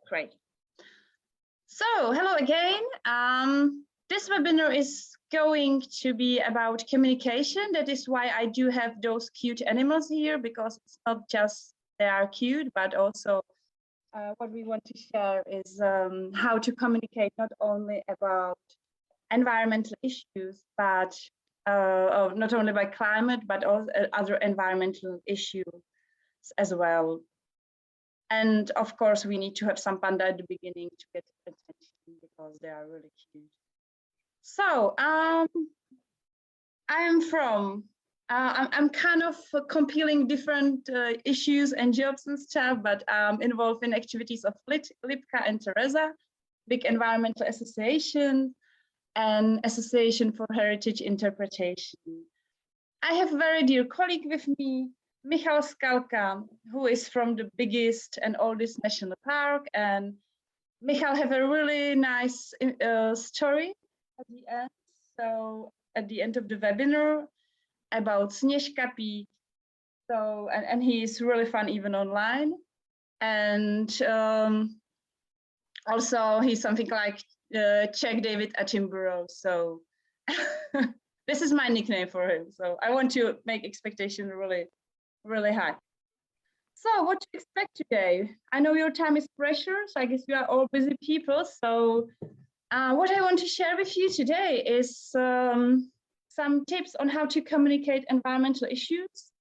Great. So, hello again. This webinar is going to be about communication. That is why I do have those cute animals here, because it's not just they are cute, but also what we want to share is how to communicate not only about environmental issues, but not only by climate, but also other environmental issues as well. And of course, we need to have some panda at the beginning to get attention because they are really cute. So I'm kind of compiling different issues and jobs and stuff, but involved in activities of Lipka and Teresa, big environmental association, and Association for Heritage Interpretation. I have a very dear colleague with me, Michal Skalka, who is from the biggest and oldest national park. And Michal have a really nice story at the end. So at the end of the webinar about Sněžka Peak. So, and he is really fun even online. And also he's something like Czech David Attenborough. So this is my nickname for him. So I want to make expectation really high. So what to expect today? I know your time is precious. I guess you are all busy people. So what I want to share with you today is some tips on how to communicate environmental issues.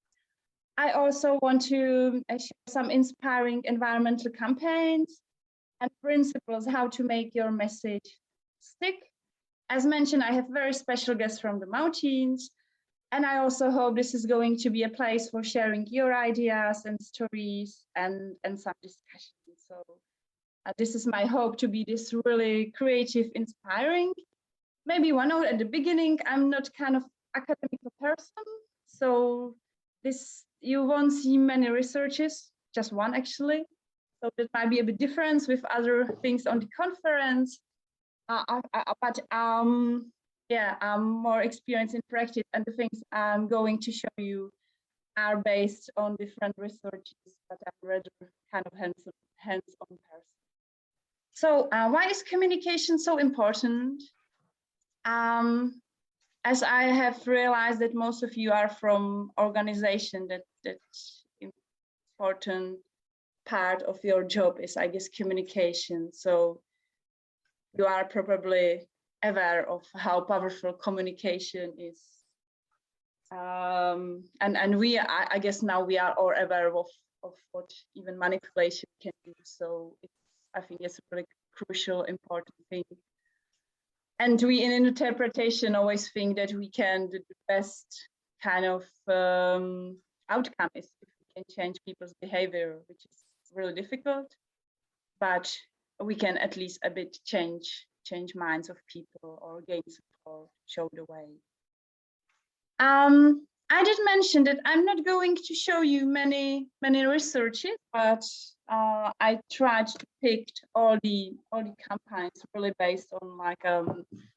I also want to share some inspiring environmental campaigns and principles how to make your message stick. As mentioned, I have very special guests from the mountains. And I also hope this is going to be a place for sharing your ideas and stories and some discussions. So this is my hope to be this really creative, inspiring. Maybe one note at the beginning, I'm not kind of academic person. So this, you won't see many researches, just one actually. So that might be a bit different with other things on the conference. Yeah, I'm more experienced in practice, and the things I'm going to show you are based on different researches, but I'm rather kind of hands-on person. So why is communication so important? As I have realized that most of you are from organization that important part of your job is, I guess, communication. So you are probably aware of how powerful communication is. And we, I guess now we are all aware of what even manipulation can do. So I think it's a really crucial, important thing. And we in interpretation always think that we can do the best kind of outcome is if we can change people's behavior, which is really difficult, but we can at least a bit change minds of people or gain support, show the way. I did mention that I'm not going to show you many researches, but I tried to pick all the campaigns really based on like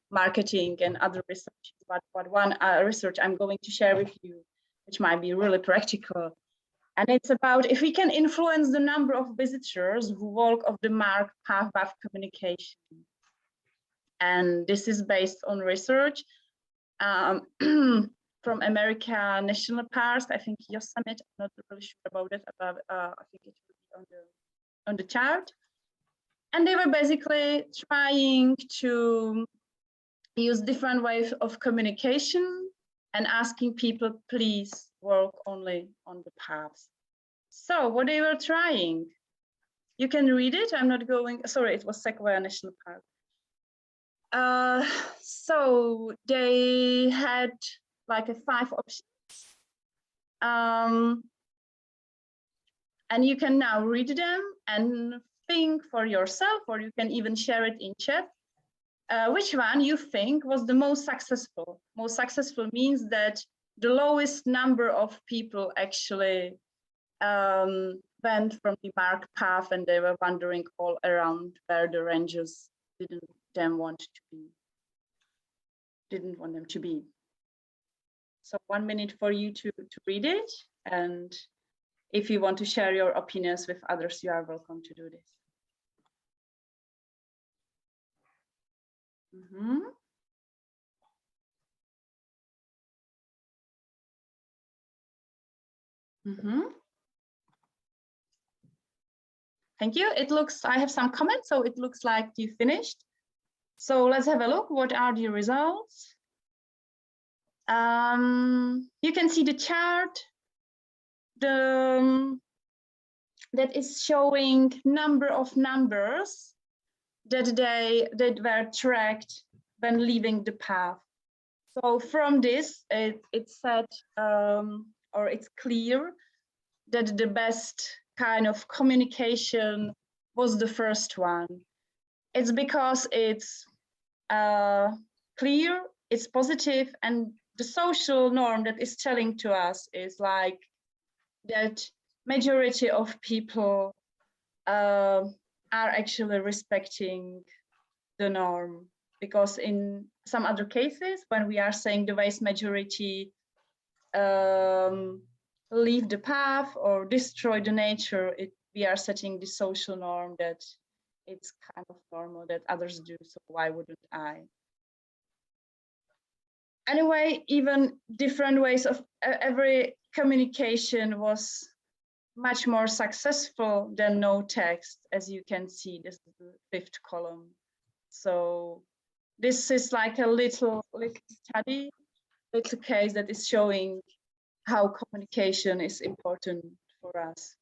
marketing and other research. But one research I'm going to share with you, which might be really practical. And it's about if we can influence the number of visitors who walk off the marked path of communication. And this is based on research from American national parks. I think Yosemite, I'm not really sure about it, but I think it will be on the chart. And they were basically trying to use different ways of communication and asking people, please walk only on the paths. So what they were trying, you can read it. I'm not going, sorry, it was Sequoia National Park. So they had like 5 options. And you can now read them and think for yourself, or you can even share it in chat. Which one you think was the most successful? Most successful means that the lowest number of people actually went from the marked path and they were wandering all around where the rangers didn't want them to be. So 1 minute for you to read it, and if you want to share your opinions with others, you are welcome to do this. Mm-hmm. Mm-hmm. Thank you. It looks, I have some comments, so it looks like you finished. So let's have a look. What are the results? You can see the chart that is showing number of numbers that were tracked when leaving the path. So from this, it's said, or it's clear that the best kind of communication was the first one. It's because it's clear, it's positive, and the social norm that is telling to us is like that majority of people are actually respecting the norm, because in some other cases, when we are saying the vast majority leave the path or destroy the nature, we are setting the social norm that it's kind of normal that others do, so why wouldn't I? Anyway, even different ways of every communication was much more successful than no text, as you can see. This is the fifth column. So this is like a little study, little case that is showing how communication is important for us.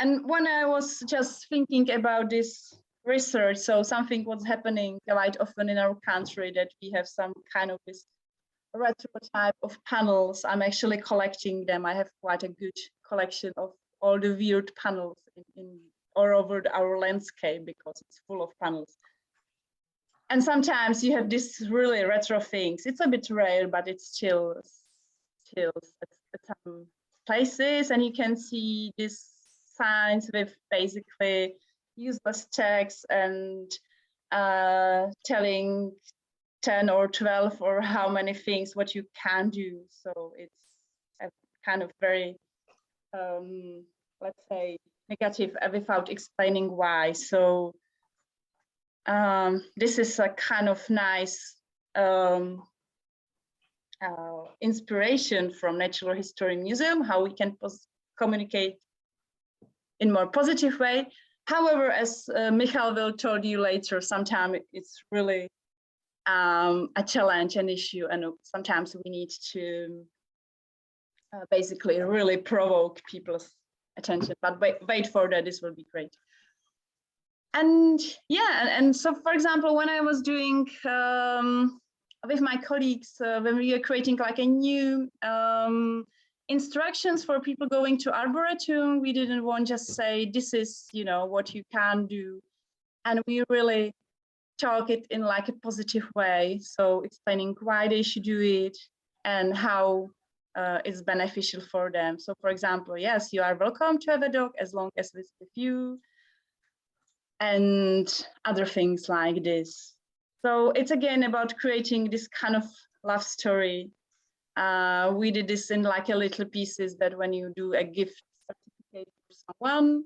And when I was just thinking about this research, so something was happening quite often in our country, that we have some kind of this retro type of panels. I'm actually collecting them. I have quite a good collection of all the weird panels in all over our landscape, because it's full of panels. And sometimes you have this really retro things. It's a bit rare, but it's still at some places, and you can see these signs with basically useless text and telling 10 or 12 or how many things what you can do. So it's a kind of very let's say negative without explaining why. So this is a kind of nice inspiration from Natural History Museum, how we can communicate in more positive way. However, as Michal will tell you later, sometimes it's really a challenge, an issue, and sometimes we need to basically really provoke people's attention. But wait for that, this will be great. And yeah, and so for example, when I was doing with my colleagues, when we were creating like a new instructions for people going to Arboretum, we didn't want just say, this is, you know, what you can do. And we really talk it in like a positive way. So explaining why they should do it and how it's beneficial for them. So for example, yes, you are welcome to have a dog as long as it's with you, and other things like this. So it's again about creating this kind of love story. We did this in like a little pieces that when you do a gift certificate for someone,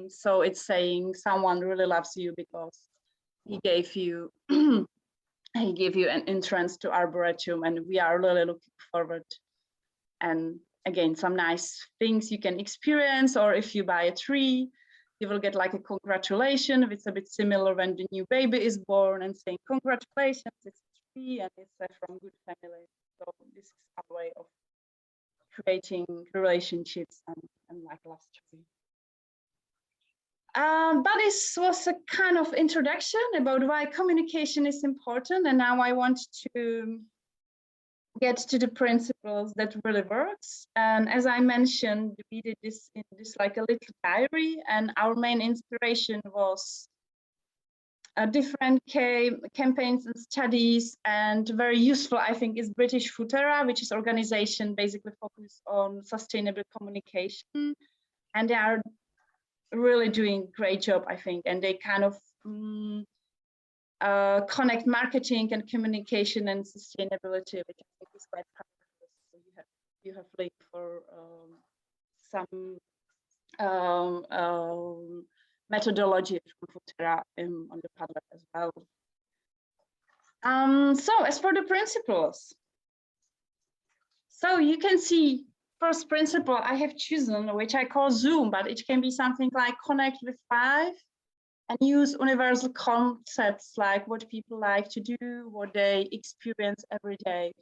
so it's saying someone really loves you because he gave you he gave you an entrance to Arboretum, and we are really looking forward. And again, some nice things you can experience, or if you buy a tree, you will get like a congratulation. It's a bit similar when the new baby is born and saying congratulations, it's a tree and it's from good family. So this is our way of creating relationships and like love story. But this was a kind of introduction about why communication is important, and now I want to get to the principles that really works. And as I mentioned, we did this in this like a little diary, and our main inspiration was different campaigns and studies. And very useful, I think, is British Futera, which is organization basically focused on sustainable communication, and they are really doing great job, I think, and they kind of connect marketing and communication and sustainability, which I think is quite powerful. So you have link for some methodology from Futera on the Padlet as well. So as for the principles, so you can see first principle I have chosen, which I call Zoom, but it can be something like connect with life and use universal concepts like what people like to do, what they experience every day.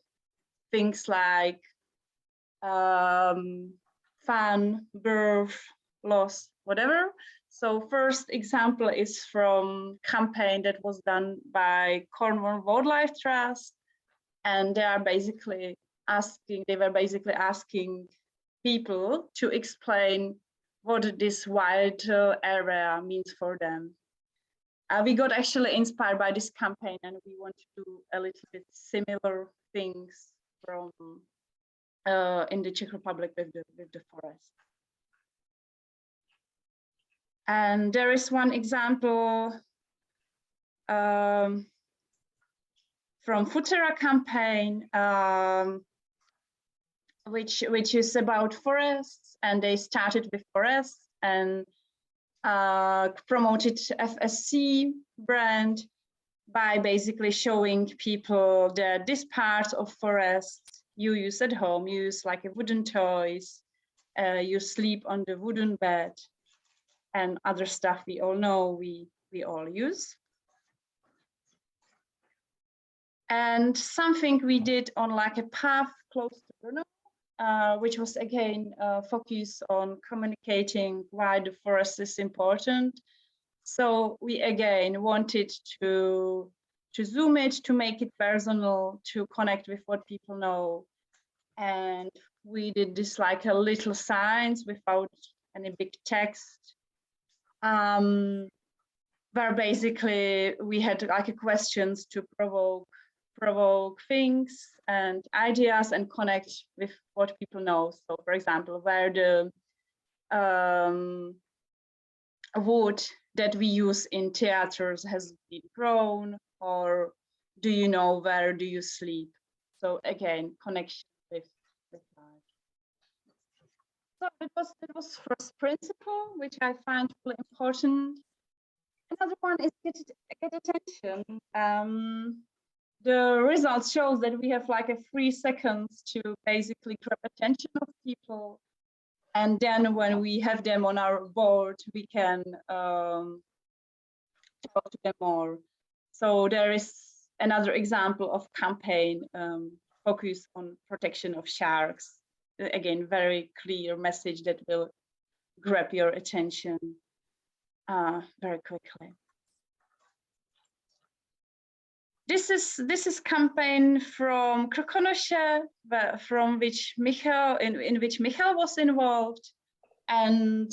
Things like fun, birth, loss, whatever. So first example is from campaign that was done by Cornwall Wildlife Trust. And they were basically asking people to explain what this wild area means for them. We got actually inspired by this campaign, and we want to do a little bit similar things from in the Czech Republic with the forest. And there is one example from Futera campaign, which is about forests, and they started with forests and promoted FSC brand by basically showing people that this part of forest you use at home, you use like a wooden toys, you sleep on the wooden bed, and other stuff we all know we all use. And something we did on like a path close to Brno, which was again focus on communicating why the forest is important. So we again wanted to zoom it, to make it personal, to connect with what people know. And we did this like a little signs without any big text, where basically we had like questions to provoke things and ideas and connect with what people know. So for example, where the wood that we use in theaters has been grown, or do you know where do you sleep? So again, connection with life. So it was first principle, which I find really important. Another one is get attention. The results shows that we have like a 3 seconds to basically grab attention of people. And then when we have them on our board, we can talk to them more. So there is another example of campaign focus on protection of sharks. Again, very clear message that will grab your attention very quickly. This is campaign from Krkonoše, from which Michal, in which Michal was involved, and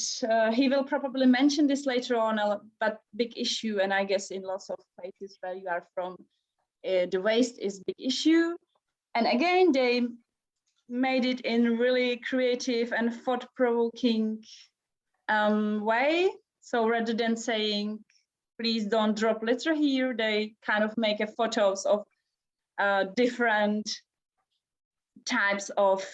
he will probably mention this later on. But big issue, and I guess in lots of places where you are from, the waste is big issue. And again, they made it in really creative and thought-provoking way. So rather than saying, please don't drop litter here, they kind of make photos of different types of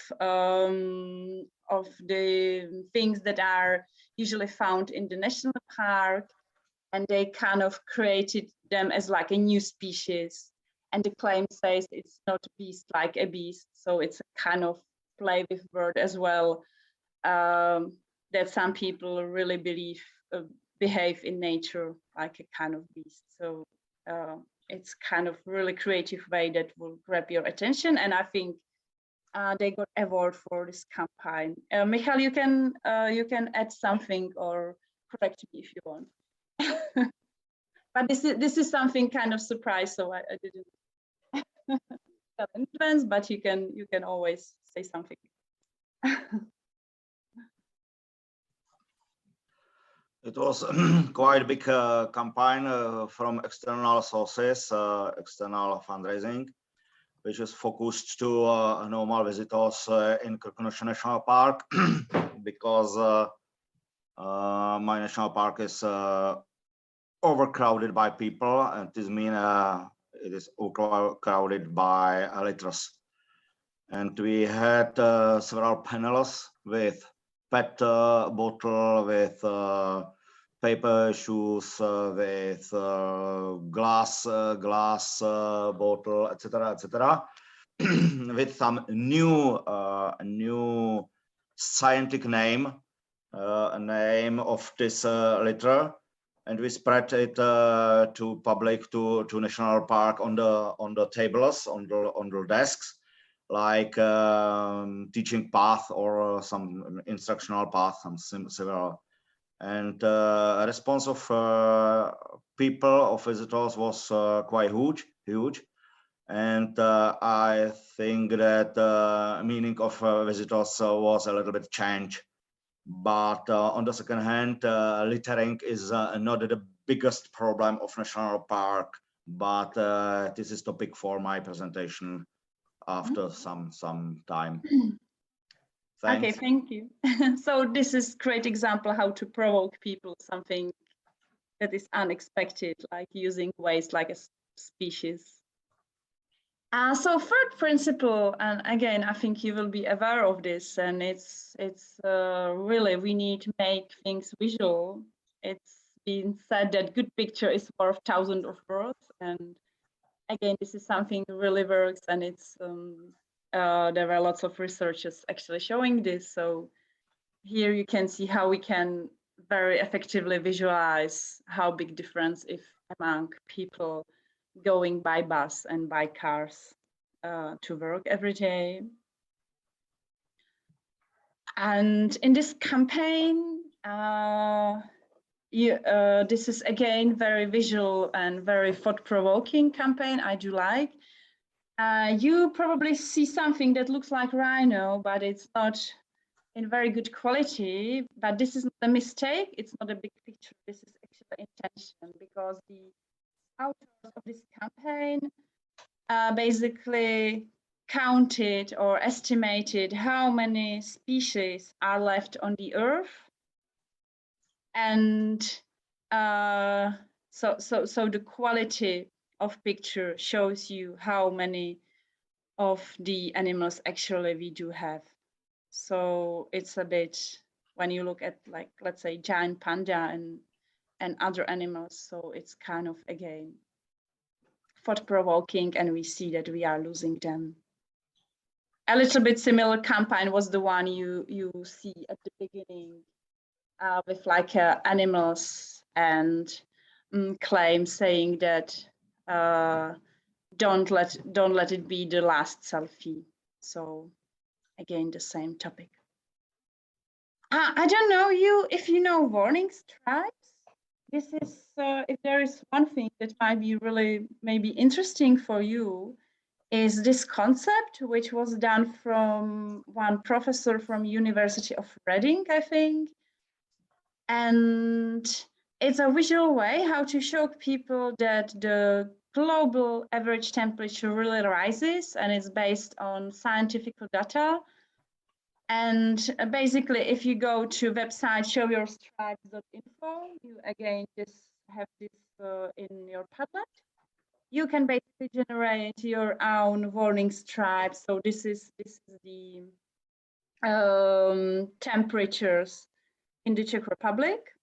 the things that are usually found in the national park, and they kind of created them as like a new species. And the claim says it's not a beast like a beast, so it's a kind of play with word as well, that some people really believe behave in nature like a kind of beast. So it's kind of really creative way that will grab your attention, and I think they got award for this campaign. Michal, you can add something or correct me if you want. But this is something kind of surprise, so I didn't have influence, but you can always say something. It was quite a big campaign from external sources, external fundraising, which is focused to normal visitors in Krkonoše National Park, because my national park is overcrowded by people, and this means it is overcrowded by litters. And we had several panels with PET bottle, with paper shoes with glass bottle, etc., etc., with some new scientific name of this litter, and we spread it to public, to national park on the tables, on the desks, like teaching path or some instructional path, some similar. And response of people, of visitors, was quite huge. And I think that the meaning of visitors was a little bit changed. But on the second hand, littering is not the biggest problem of national park, but this is topic for my presentation after some time. Thanks. Okay, thank you. So this is great example how to provoke people, something that is unexpected, like using waste like a species. So third principle, and again, I think you will be aware of this, and it's really, we need to make things visual. It's been said that good picture is worth thousands of words, and again, this is something that really works, and it's there are lots of researchers actually showing this. So here you can see how we can very effectively visualize how big difference if among people going by bus and by cars to work every day. And in this campaign, this is again very visual and very thought-provoking campaign. I do like. You probably see something that looks like rhino, but it's not in very good quality. But this is not a mistake. It's not a big picture. This is actually intention, because the authors of this campaign basically counted or estimated how many species are left on the earth, and so the quality of picture shows you how many of the animals actually we do have. So it's a bit, when you look at, like, let's say giant panda and other animals, so it's kind of again thought-provoking, and we see that we are losing them. A little bit similar campaign was the one you see at the beginning with like animals and claims saying that don't let it be the last selfie. So again, the same topic. I don't know if you know warning stripes. This is if there is one thing that might be really maybe interesting for you, is this concept, which was done from one professor from University of Reading, I think. And it's a visual way how to show people that the global average temperature really rises, and it's based on scientific data. And basically, if you go to website showyourstripes.info, you again just have this in your Padlet. You can basically generate your own warning stripes. So this is the temperatures in the Czech Republic.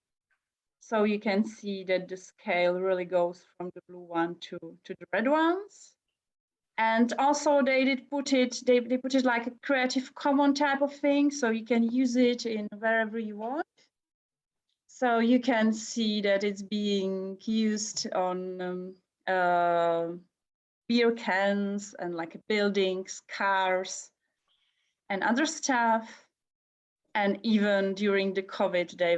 So you can see that the scale really goes from the blue one to the red ones. And also they put it like a Creative Commons type of thing, so you can use it in wherever you want. So you can see that it's being used on beer cans and like buildings, cars, and other stuff. And even during the COVID, they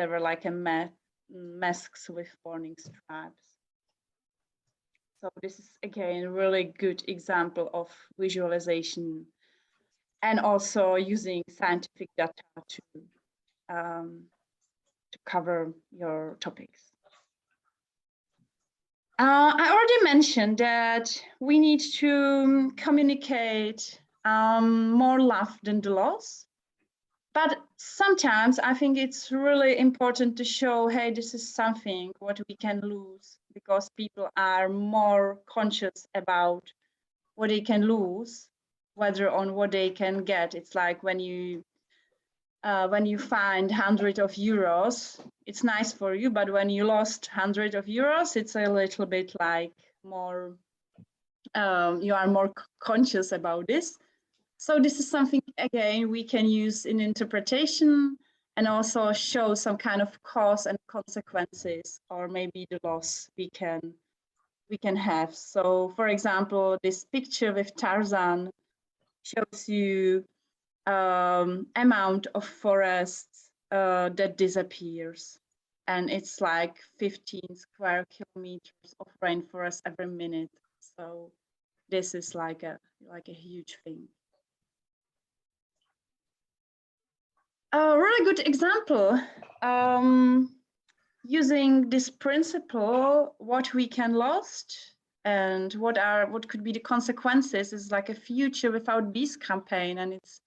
were like a masks with warning stripes. So this is again a really good example of visualization, and also using scientific data to cover your topics. I already mentioned that we need to communicate more love than the loss. But sometimes I think it's really important to show, hey, this is something what we can lose, because people are more conscious about what they can lose, whether on what they can get. It's like when you when you find €100, it's nice for you, but when you lost €100, it's a little bit like more, you are more conscious about this. So this is something, again, we can use in interpretation and also show some kind of cause and consequences, or maybe the loss we can have. So, for example, this picture with Tarzan shows you amount of forests that disappears, and it's like 15 square kilometers of rainforest every minute. So this is like a huge thing. A really good example, using this principle, what we can lost and what could be the consequences, is like a Future Without Bees campaign. And it's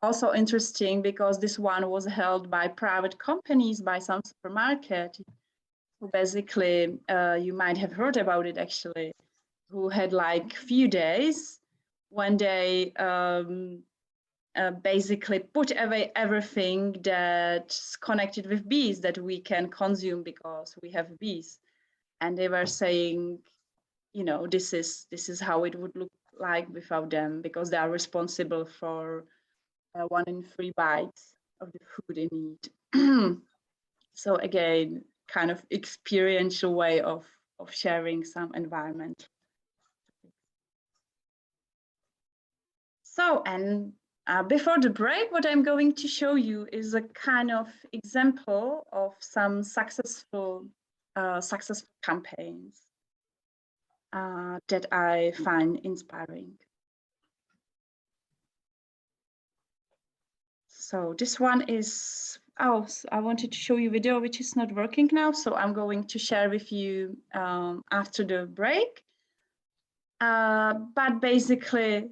also interesting because this one was held by private companies, by some supermarket, who basically, you might have heard about it actually, who had like few days when they basically put away everything that's connected with bees that we can consume because we have bees. And they were saying, you know, this is how it would look like without them, because they are responsible for 1 in 3 bites of the food they need. So again, kind of experiential way of sharing some environment. So, and before the break, what I'm going to show you is a kind of example of some successful campaigns that I find inspiring. So this one is, oh, I wanted to show you a video which is not working now, so I'm going to share with you after the break. But basically,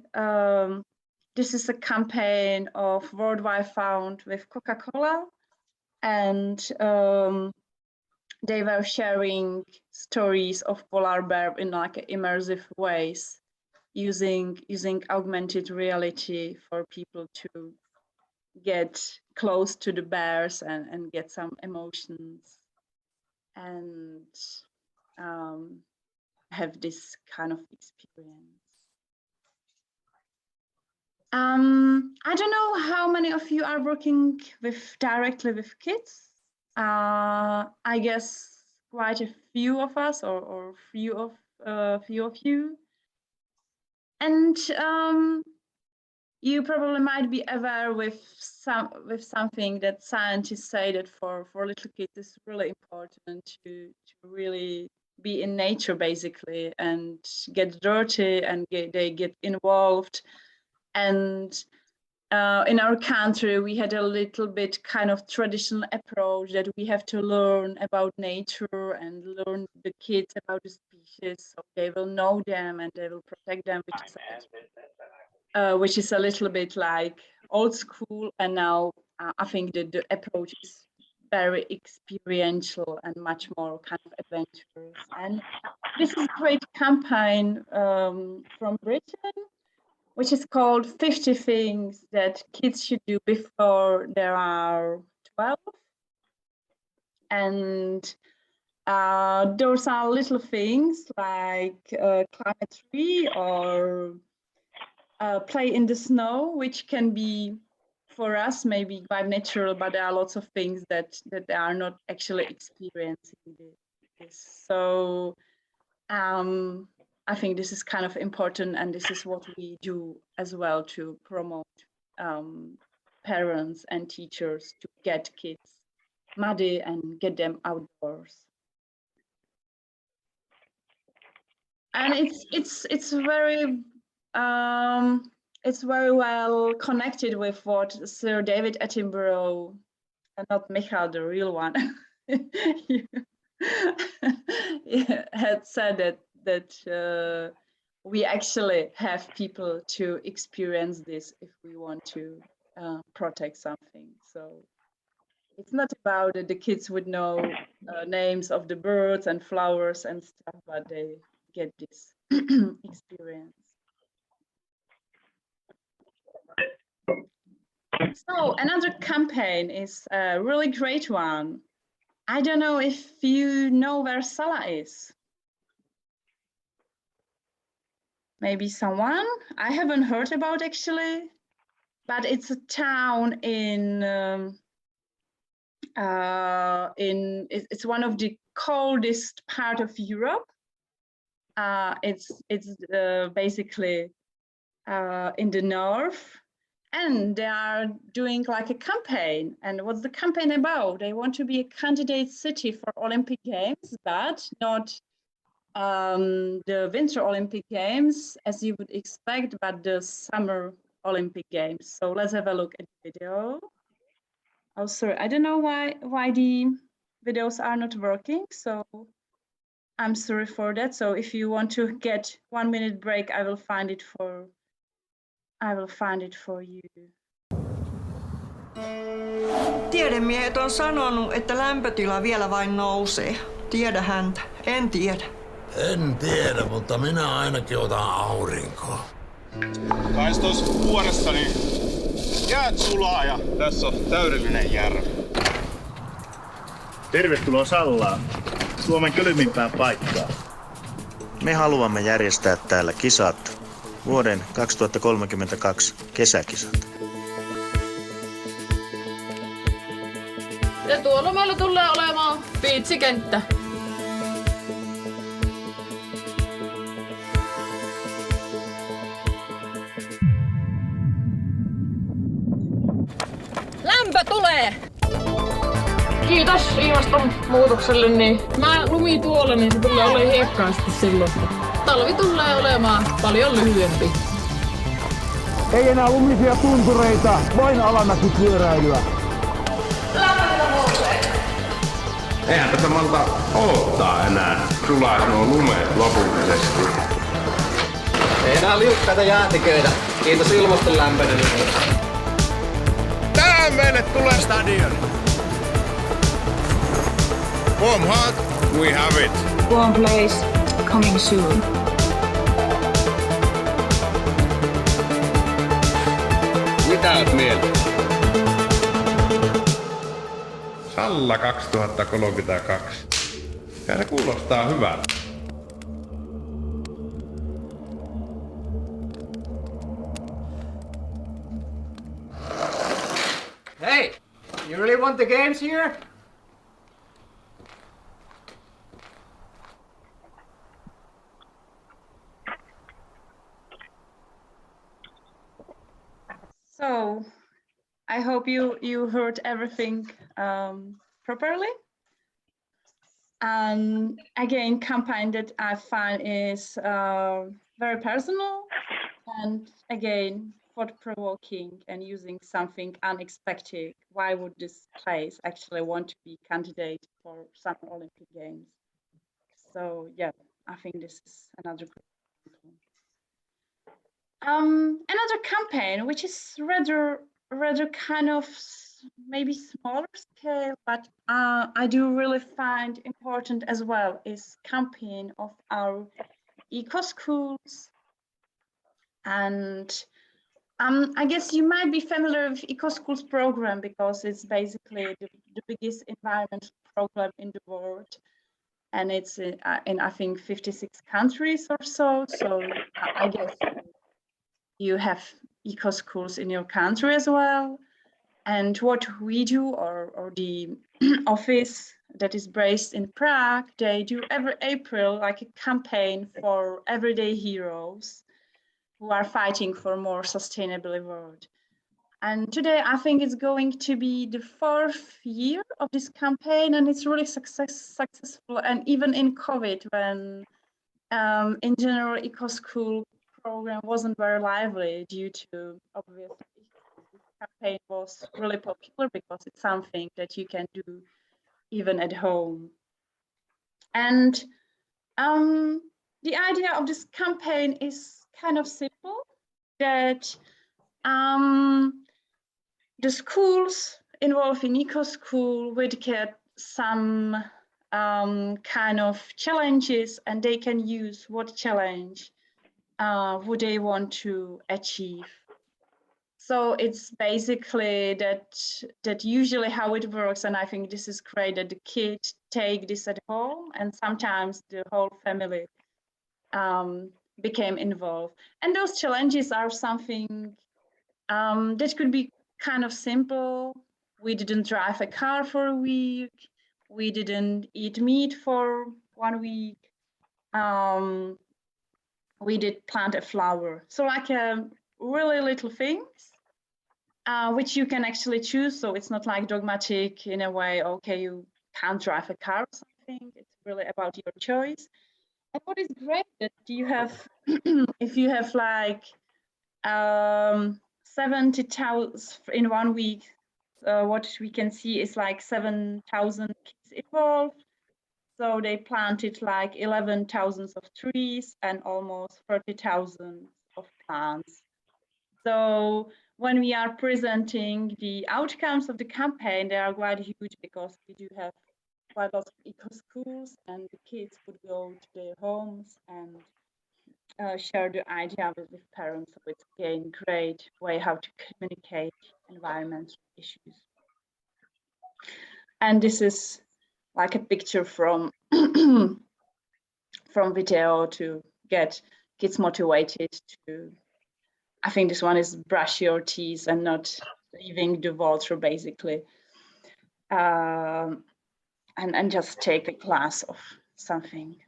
this is a campaign of Worldwide Fund with Coca-Cola, and they were sharing stories of polar bear in like immersive ways, using augmented reality for people to get close to the bears and get some emotions and have this kind of experience. I don't know how many of you are working directly with kids. I guess quite a few of us, or few of you. And you probably might be aware with something that scientists say that for little kids it's really important to really be in nature basically and get dirty and they get involved. And in our country we had a little bit kind of traditional approach that we have to learn about nature and learn the kids about the species, so they will know them and they will protect them, which is a little bit like old school. And now I think that the approach is very experiential and much more kind of adventurous. And this is a great campaign from Britain, which is called 50 Things That Kids Should Do Before They Are 12. And those are little things like climb a tree or play in the snow, which can be for us maybe quite natural, but there are lots of things that they are not actually experiencing this. So I think this is kind of important, and this is what we do as well to promote parents and teachers to get kids muddy and get them outdoors. And it's very well connected with what Sir David Attenborough, not Michael, the real one, had said that we actually have people to experience this if we want to protect something. So it's not about that the kids would know names of the birds and flowers and stuff, but they get this experience. So another campaign is a really great one. I don't know if you know where Sala is. Maybe someone? I haven't heard about actually, but it's a town it's one of the coldest part of Europe. It's basically in the north, and they are doing like a campaign. And what's the campaign about? They want to be a candidate city for Olympic Games, but not the Winter Olympic Games, as you would expect, but the Summer Olympic Games. So let's have a look at the video. Oh, sorry, I don't know why the videos are not working, so I'm sorry for that. So if you want to get 1 minute break, I will find it for you. Tiedemiehet on sanonut, että lämpötila vielä vain nousee. Tiedä häntä. En tiedä. En tiedä, mutta minä ainakin otan aurinkoa. Kais tuossa vuodessa niin jäät sulaa ja tässä on täydellinen järvi. Tervetuloa Sallaan, Suomen kylmimpään paikkaan. Me haluamme järjestää täällä kisat, vuoden 2032 kesäkisat. Ja tuolla meillä tulee olemaan biitsikenttä. Lämpö tulee! Kiitos ilmastonmuutokselle, niin lumi tuolla, niin se tulee olemaan hiekkaa sitten silloin. Talvi tulee olemaan paljon lyhyempi. Ei enää lumisia tuntureita, vain alamäkipyöräilyä. Lämpötila nousee. Eihän tätä malta odottaa enää. Sulaa nuo lumeet lopullisesti. Ei enää liukkaita jäätiköitä. Kiitos ilmaston lämpenemistä. Tähän meille tulee stadion. Warm heart, we have it. Warm place, coming soon. Mitä oot mieltä? Salla 2032. Ja se kuulostaa hyvältä. Hey, you really want the games here? So I hope you heard everything properly. Again, campaign that I find is very personal and again thought-provoking and using something unexpected. Why would this place actually want to be candidate for Summer Olympic Games? So yeah, I think this is another good example. Another campaign, which is rather kind of maybe smaller scale, but I do really find important as well, is campaign of our eco schools. And I guess you might be familiar with Eco Schools program because it's basically the biggest environmental program in the world. And it's in I think 56 countries or so. So I guess you have eco schools in your country as well. And what we do, or the office that is based in Prague, they do every April like a campaign for everyday heroes who are fighting for a more sustainable world. And today I think it's going to be the 4th year of this campaign, and it's really successful. And even in COVID, when in general eco school program wasn't very lively due to obviously this campaign was really popular because it's something that you can do even at home. And the idea of this campaign is kind of simple, that the schools involved in eco school would get some kind of challenges, and they can use what challenge would they want to achieve. So it's basically that usually how it works, and I think this is great that the kids take this at home, and sometimes the whole family became involved. And those challenges are something that could be kind of simple. We didn't drive a car for a week. We didn't eat meat for 1 week. We did plant a flower. So like really little things, which you can actually choose. So it's not like dogmatic in a way, okay, you can't drive a car or something. It's really about your choice. And what is great that you have, if you have like 70,000 in 1 week, what we can see is like 7,000 kids involved. So they planted like 11,000 of trees and almost 30,000 of plants. So when we are presenting the outcomes of the campaign, they are quite huge because we do have quite lots of eco schools, and the kids would go to their homes and share the idea with parents. So it's again great way how to communicate environmental issues. And this is like a picture from from video to get kids motivated to. I think this one is brush your teeth and not leaving the water basically, and just take a class of something.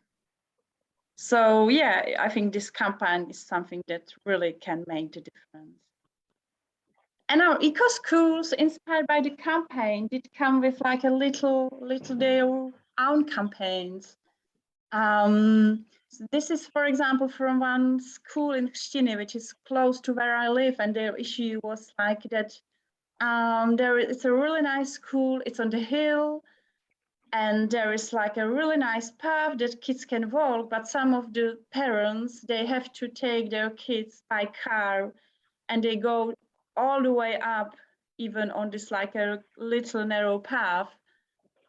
So yeah, I think this campaign is something that really can make the difference. And our eco schools, inspired by the campaign, did come with like a little their own campaigns. So this is, for example, from one school in Chrzciny, which is close to where I live, and their issue was like that. It's a really nice school. It's on the hill, and there is like a really nice path that kids can walk. But some of the parents, they have to take their kids by car, and they go all the way up, even on this like a little narrow path.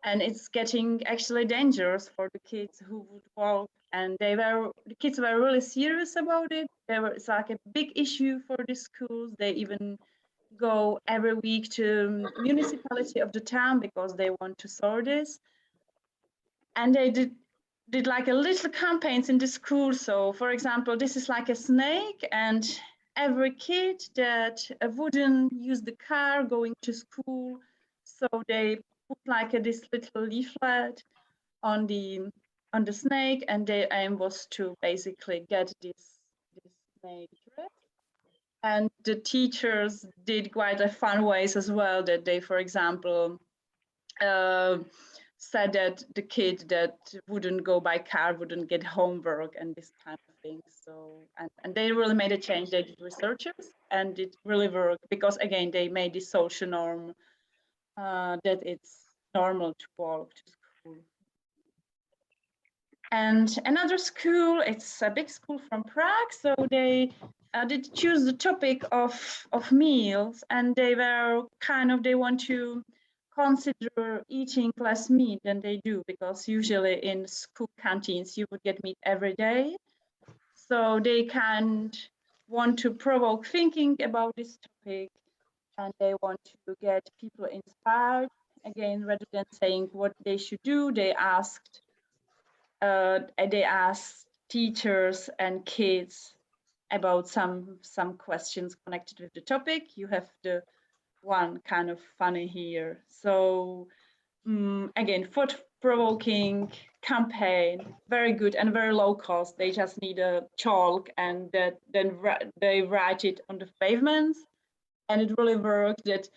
And it's getting actually dangerous for the kids who would walk. And the kids were really serious about it. It's like a big issue for the schools. They even go every week to municipality of the town because they want to sort this. And they did like a little campaigns in the school. So for example, this is like a snake, and every kid that wouldn't use the car going to school, so they put like this little leaflet on the snake, and their aim was to basically get this snake rid. And the teachers did quite a fun ways as well, that they, for example, said that the kid that wouldn't go by car wouldn't get homework and this kind of thing. So, and they really made a change. They did researchers, and it really worked because again, they made this social norm that it's normal to walk to school. And another school, it's a big school from Prague, so they did choose the topic of meals, and they were they want to consider eating less meat than they do, because usually in school canteens you would get meat every day. So they want to provoke thinking about this topic, and they want to get people inspired. Again, rather than saying what they should do, they asked teachers and kids about some questions connected with the topic. You have the one kind of funny here. So again, thought-provoking campaign, very good and very low cost. They just need a chalk, and then they write it on the pavements, and it really worked. That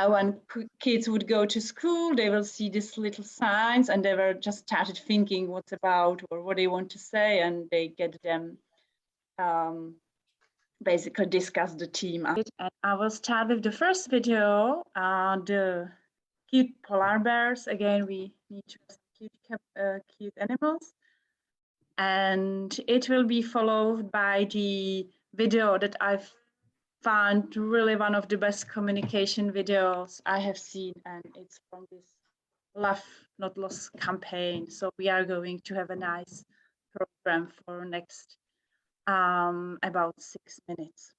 when kids would go to school, they will see these little signs, and they were just started thinking what's about or what they want to say, and they get them basically discuss the theme. And I will start with the first video, the cute polar bears. Again, we need to have cute animals. And it will be followed by the video that I've found really one of the best communication videos I have seen, and it's from this Laugh Not Lost campaign. So we are going to have a nice program for next about 6 minutes.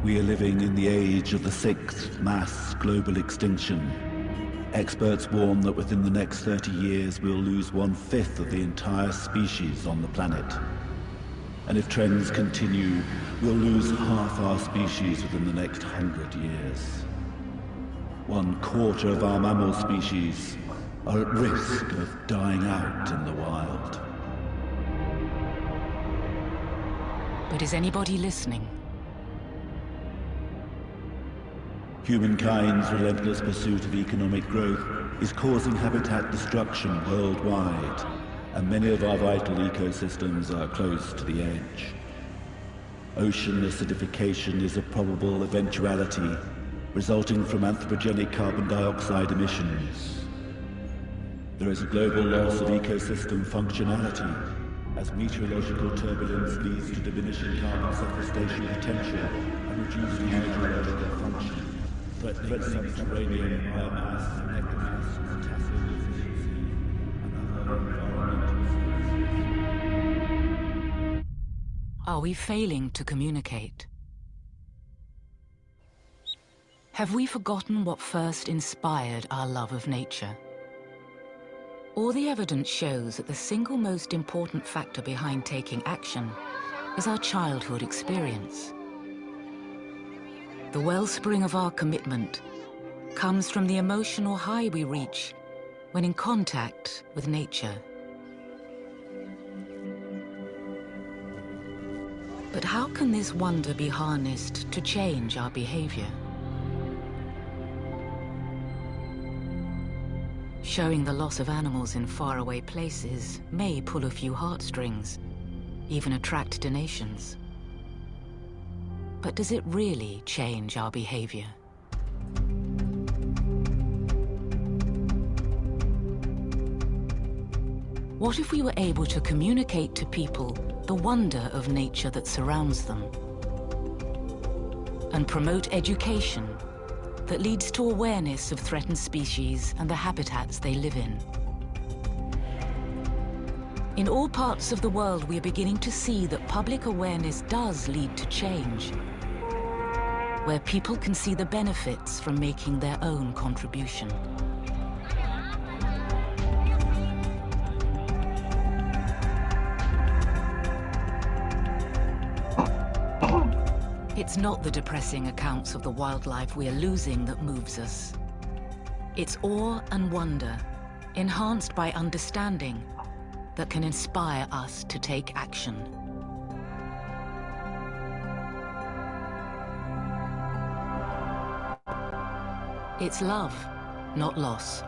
We are living in the age of the 6th mass global extinction. Experts warn that within the next 30 years we'll lose 1/5 of the entire species on the planet. And if trends continue, we'll lose half our species within the next 100 years. 1/4 of our mammal species are at risk of dying out in the wild. But is anybody listening? Humankind's relentless pursuit of economic growth is causing habitat destruction worldwide, and many of our vital ecosystems are close to the edge. Ocean acidification is a probable eventuality resulting from anthropogenic carbon dioxide emissions. There is a global loss of ecosystem functionality as meteorological turbulence leads to diminishing carbon sequestration potential and reduced hydrological function, threatening subterranean biomass, ecomass, potassium deficiency, and other environmental. Are we failing to communicate? Have we forgotten what first inspired our love of nature? All the evidence shows that the single most important factor behind taking action is our childhood experience. The wellspring of our commitment comes from the emotional high we reach when in contact with nature. But how can this wonder be harnessed to change our behavior? Showing the loss of animals in faraway places may pull a few heartstrings, even attract donations. But does it really change our behavior? What if we were able to communicate to people the wonder of nature that surrounds them, and promote education that leads to awareness of threatened species and the habitats they live in? In all parts of the world, we are beginning to see that public awareness does lead to change, where people can see the benefits from making their own contribution. It's not the depressing accounts of the wildlife we are losing that moves us. It's awe and wonder, enhanced by understanding, that can inspire us to take action. It's love, not loss.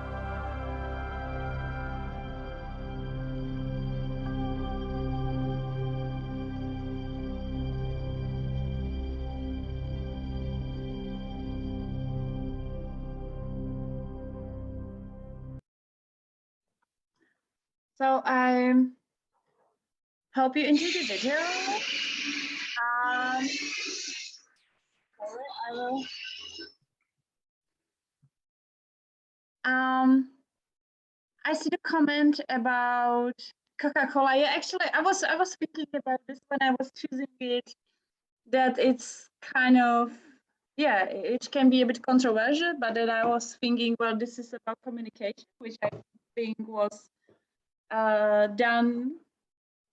So I hope you enjoyed the video. I will. I see the comment about Coca-Cola. Yeah, actually, I was thinking about this when I was choosing it. That it's kind of, yeah, it can be a bit controversial. But then I was thinking, well, this is about communication, which I think was done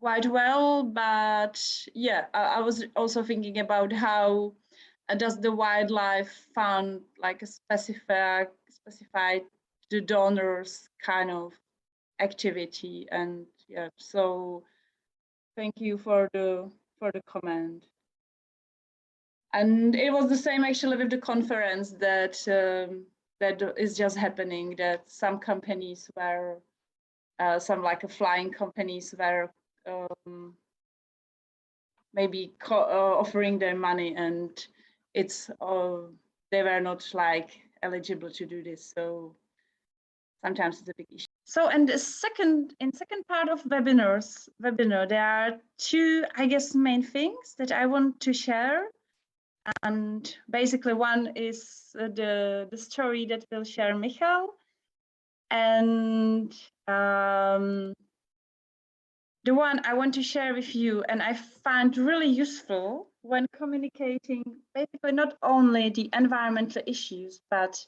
quite well. But yeah, I was also thinking about how does the wildlife fund like a specified the donors kind of activity. And yeah, so thank you for the comment. And it was the same actually with the conference that that is just happening, that some companies were some like flying companies were maybe offering their money, and it's they were not like eligible to do this. So sometimes it's a big issue. So, and the second part of webinar, there are two, I guess, main things that I want to share. And basically one is the story that will share Michal. And the one I want to share with you, and I find really useful, when communicating basically not only the environmental issues, but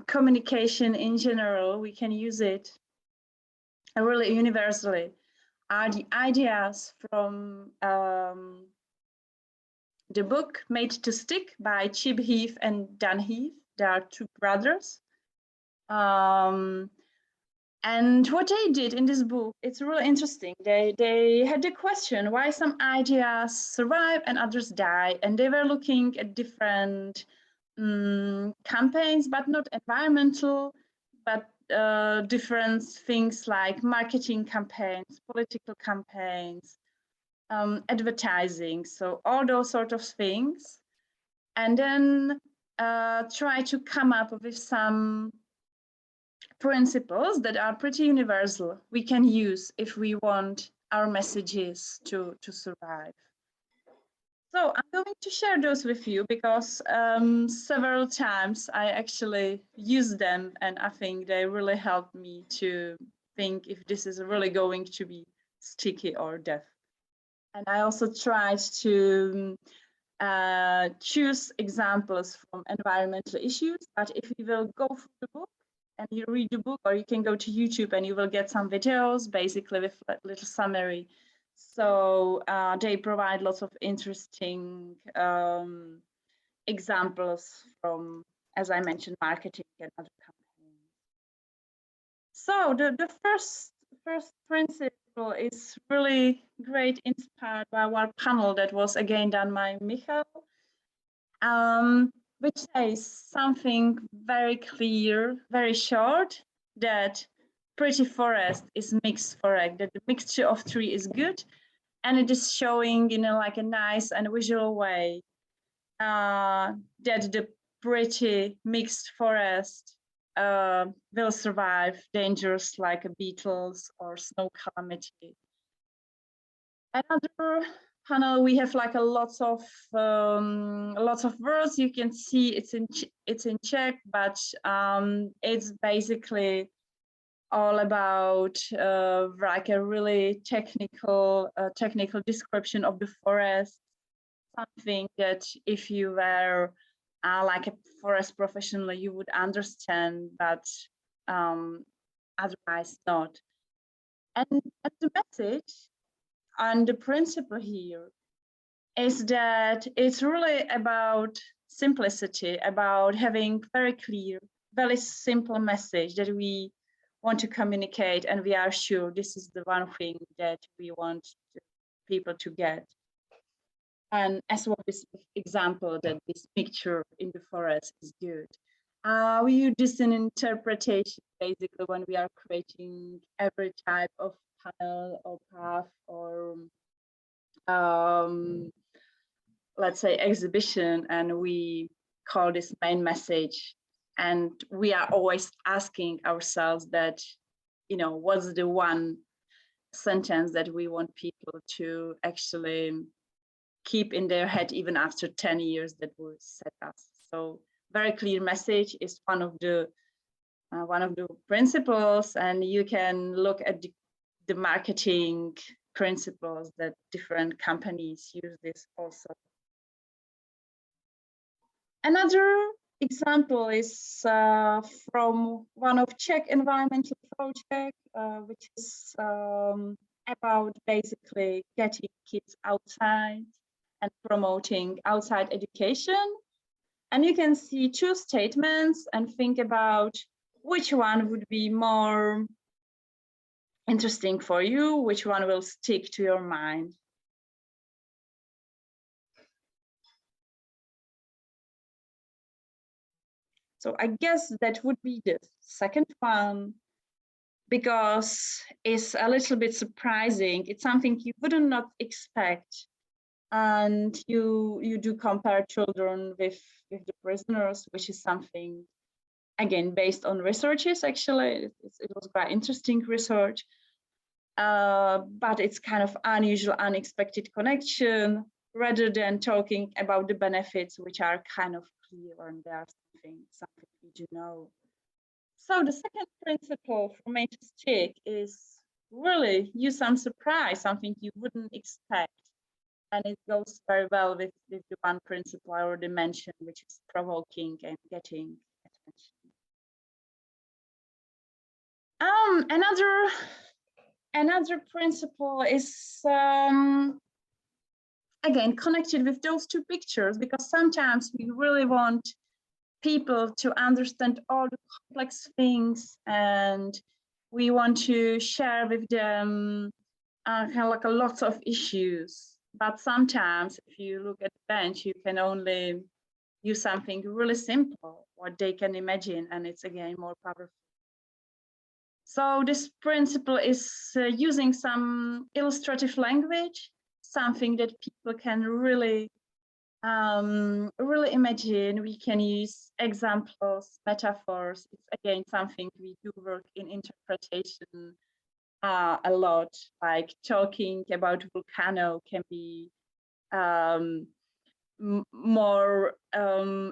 communication in general, we can use it really universally, are the ideas from the book Made to Stick by Chip Heath and Dan Heath. They are two brothers. And what they did in this book, it's really interesting. They had the question why some ideas survive and others die. And they were looking at different campaigns, but not environmental, but different things like marketing campaigns, political campaigns, advertising. So all those sort of things. And then try to come up with some principles that are pretty universal we can use if we want our messages to survive. So I'm going to share those with you because several times I actually use them, and I think they really help me to think if this is really going to be sticky or deaf. And I also tried to choose examples from environmental issues, but if you will go through the book, and you read the book, or you can go to YouTube and you will get some videos basically with a little summary. So they provide lots of interesting examples from, as I mentioned, marketing and other campaigns. So the first principle is really great, inspired by our panel that was again done by Michael. Which says something very clear, very short, that pretty forest is mixed forest, that the mixture of tree is good, and it is showing in like a nice and visual way that the pretty mixed forest will survive dangers like beetles or snow calamity. Another panel, we have like a lots of words. You can see it's in Czech, but it's basically all about like a really technical description of the forest. Something that if you were like a forest professional, you would understand, but otherwise not. And the message and the principle here is that it's really about simplicity, about having very clear, very simple message that we want to communicate, and we are sure this is the one thing that we want people to get. And as well, this example that this picture in the forest is good. We use this in interpretation, basically, when we are creating every type of panel or path or let's say exhibition, and we call this main message, and we are always asking ourselves that, you know, what's the one sentence that we want people to actually keep in their head even after 10 years that will set us. So very clear message is one of the principles, and you can look at the marketing principles that different companies use this also. Another example is from one of Czech environmental project, which is about basically getting kids outside and promoting outside education. And you can see two statements and think about which one would be more interesting for you, which one will stick to your mind. So I guess that would be the second one, because it's a little bit surprising. It's something you would not expect. And you do compare children with the prisoners, which is something, again, based on researches, actually. It was quite interesting research. But it's kind of unusual, unexpected connection, rather than talking about the benefits, which are kind of clear, and there's something we do know. So the second principle for Made to Stick is really use some surprise, something you wouldn't expect. And it goes very well with the one principle I already mentioned, which is provoking and getting attention. Another principle is again connected with those two pictures, because sometimes we really want people to understand all the complex things, and we want to share with them kind of like a lot of issues. But sometimes if you look at the bench, you can only use something really simple, what they can imagine, and it's again more powerful. So this principle is using some illustrative language, something that people can really imagine. We can use examples, metaphors. It's again something we do work in interpretation a lot, like talking about volcano can be more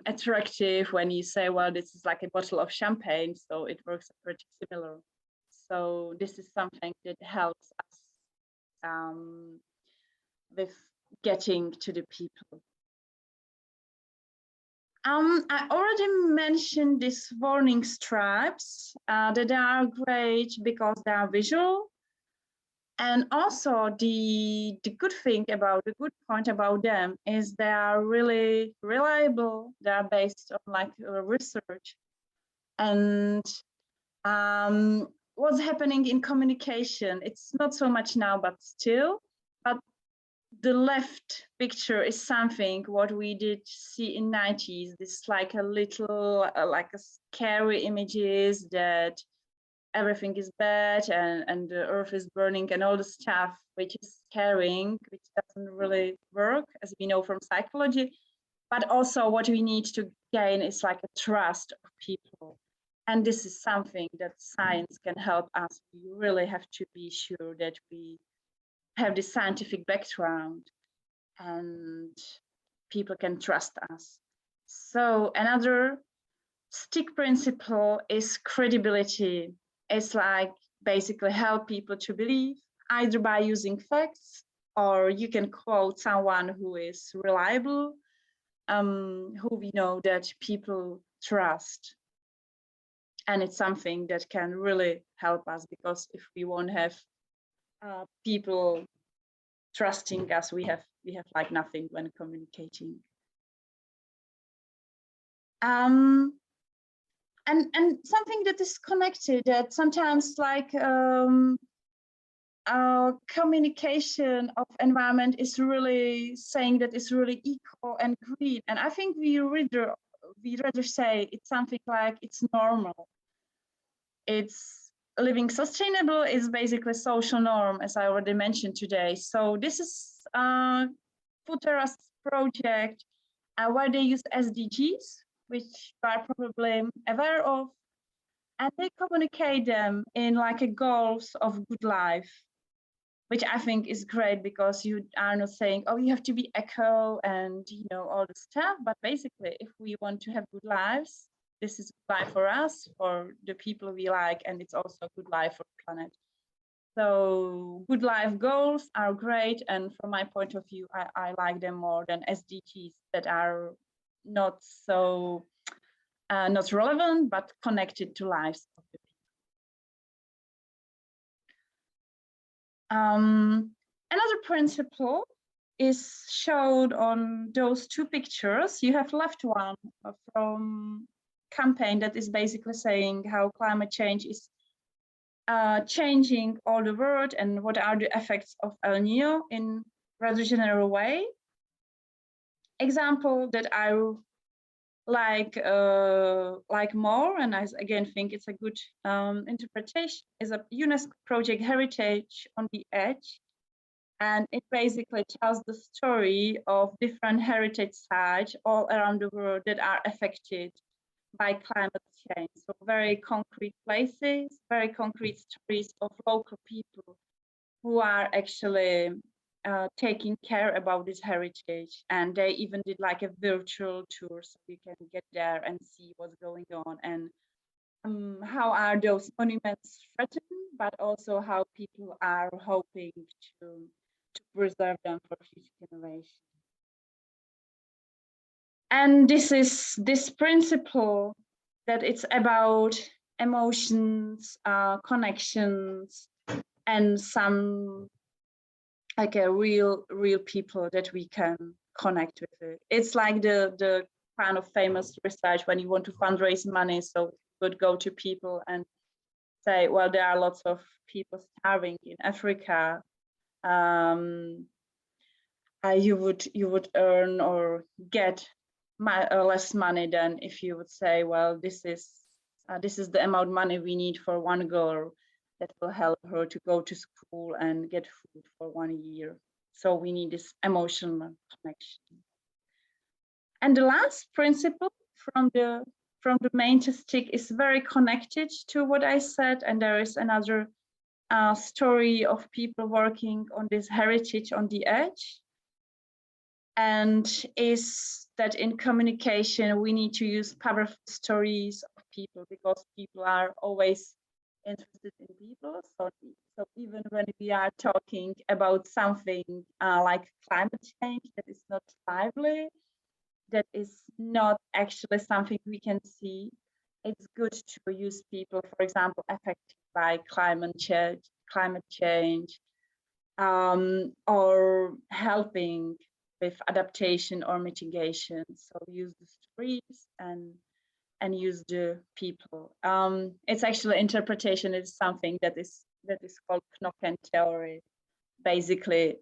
attractive when you say, well, this is like a bottle of champagne, so it works pretty similar. So this is something that helps us with getting to the people. I already mentioned these warning stripes that are great because they are visual. And also the good point about them is they are really reliable. They are based on like research. And what's happening in communication, it's not so much now, but still. But the left picture is something what we did see in 90s. This like a little like a scary images that everything is bad and the earth is burning and all the stuff which is scaring, which doesn't really work, as we know from psychology. But also what we need to gain is like a trust of people. And this is something that science can help us. We really have to be sure that we have the scientific background and people can trust us. So another stick principle is credibility. It's like basically help people to believe, either by using facts, or you can quote someone who is reliable, who we know that people trust. And it's something that can really help us, because if we won't have people trusting us, we have like nothing when communicating. And something that is connected, that sometimes like communication of environment is really saying that it's really eco and green. And I think we rather say it's something like it's normal. It's living sustainable is basically social norm, as I already mentioned today. So this is Futura's project where they use SDGs, which you are probably aware of, and they communicate them in like a goals of good life, which I think is great, because you are not saying, oh, you have to be eco and all the stuff, but basically if we want to have good lives, this is good life for us, for the people we like, and it's also good life for the planet. So good life goals are great, and from my point of view, I like them more than SDGs that are not so not relevant, but connected to lives of the people. Another principle is showed on those two pictures. You have left one from campaign that is basically saying how climate change is changing all the world and what are the effects of El Niño in rather general way. Example that I like more, and I again think it's a good interpretation, is a UNESCO project Heritage on the Edge. And it basically tells the story of different heritage sites all around the world that are affected by climate change. So very concrete places, very concrete stories of local people who are actually taking care about this heritage. And they even did like a virtual tour, so you can get there and see what's going on, and how are those monuments threatened, but also how people are hoping to preserve them for future generations. And this principle that it's about emotions, connections, and some like a real people that we can connect with it. It's like the kind of famous research when you want to fundraise money, so you would go to people and say, well, there are lots of people starving in Africa. You would earn or get less money than if you would say, well, this is the amount of money we need for one girl that will help her to go to school and get food for 1 year. So we need this emotional connection. And the last principle from the main stick is very connected to what I said. And there is another story of people working on this heritage on the edge. And is that in communication, we need to use powerful stories of people, because people are always interested in people. So even when we are talking about something like climate change that is not lively, that is not actually something we can see, it's good to use people, for example, affected by climate change, or helping with adaptation or mitigation. So use the stories and use the people. It's actually interpretation is something that is called Knocken theory, basically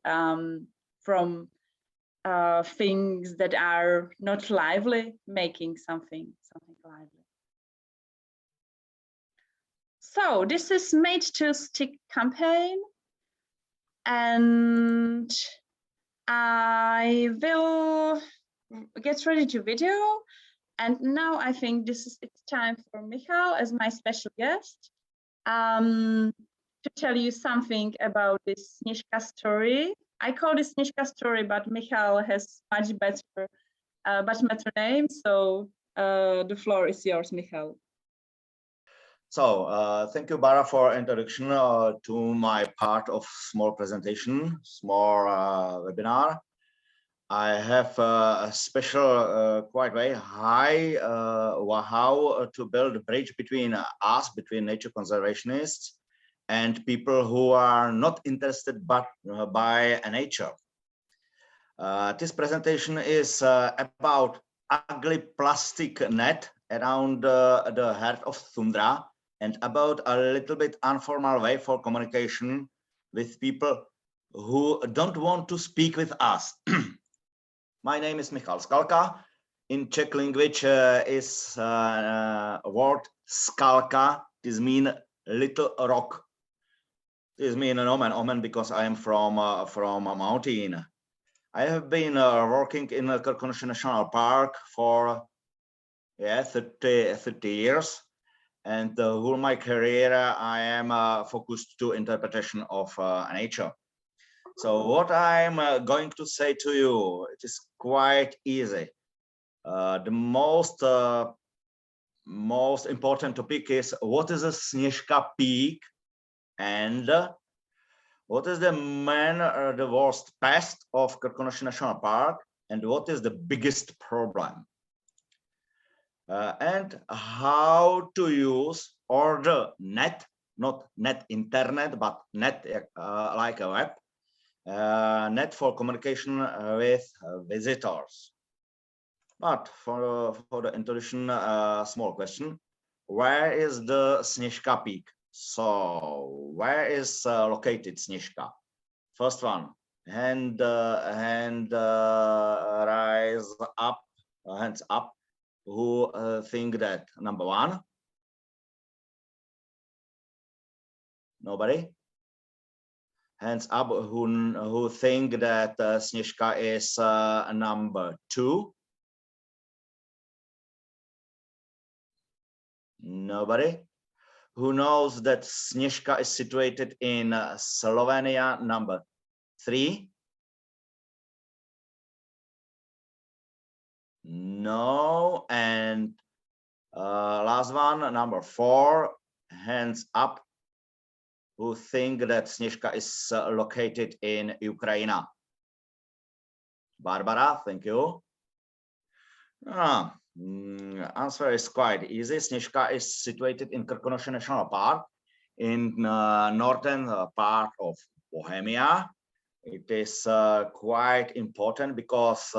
from things that are not lively, making something lively. So this is Made to Stick campaign, and I will get ready to video. And now I think it's time for Michal as my special guest to tell you something about this Sněžka story. I call this Sněžka story, but Michal has much better name. So the floor is yours, Michal. So thank you, Bara, for introduction to my part of small presentation, small webinar. I have a special, quite very high how to build a bridge between us, between nature conservationists and people who are not interested but by nature. This presentation is about ugly plastic net around the heart of tundra, and about a little bit informal way for communication with people who don't want to speak with us. My name is Michal Skalka. In Czech language is word skalka. This means little rock. This means an omen because I am from a mountain. I have been working in Krkonoše National Park for 30 years, and whole my career I am focused to interpretation of nature. So what I'm going to say to you, it is quite easy. The most important topic is what is a Sněžka peak, and what is the worst pest of Krkonoše National Park, and what is the biggest problem, and how to use or the net, not net internet, but net like a web, net for communication with visitors. But for the introduction, small question: where is the Sněžka peak? So where is located Sněžka? First one, hand rise up, hands up. Who think that number one? Nobody. Hands up who think that Sněžka is number two? Nobody. Who knows that Sněžka is situated in Slovenia, number 3? No. And last one, number 4, hands up. who think that Sněžka is located in Ukraine? Barbara, thank you. Answer is quite easy. Sněžka is situated in Krkonoše National Park in northern part of Bohemia. It is quite important because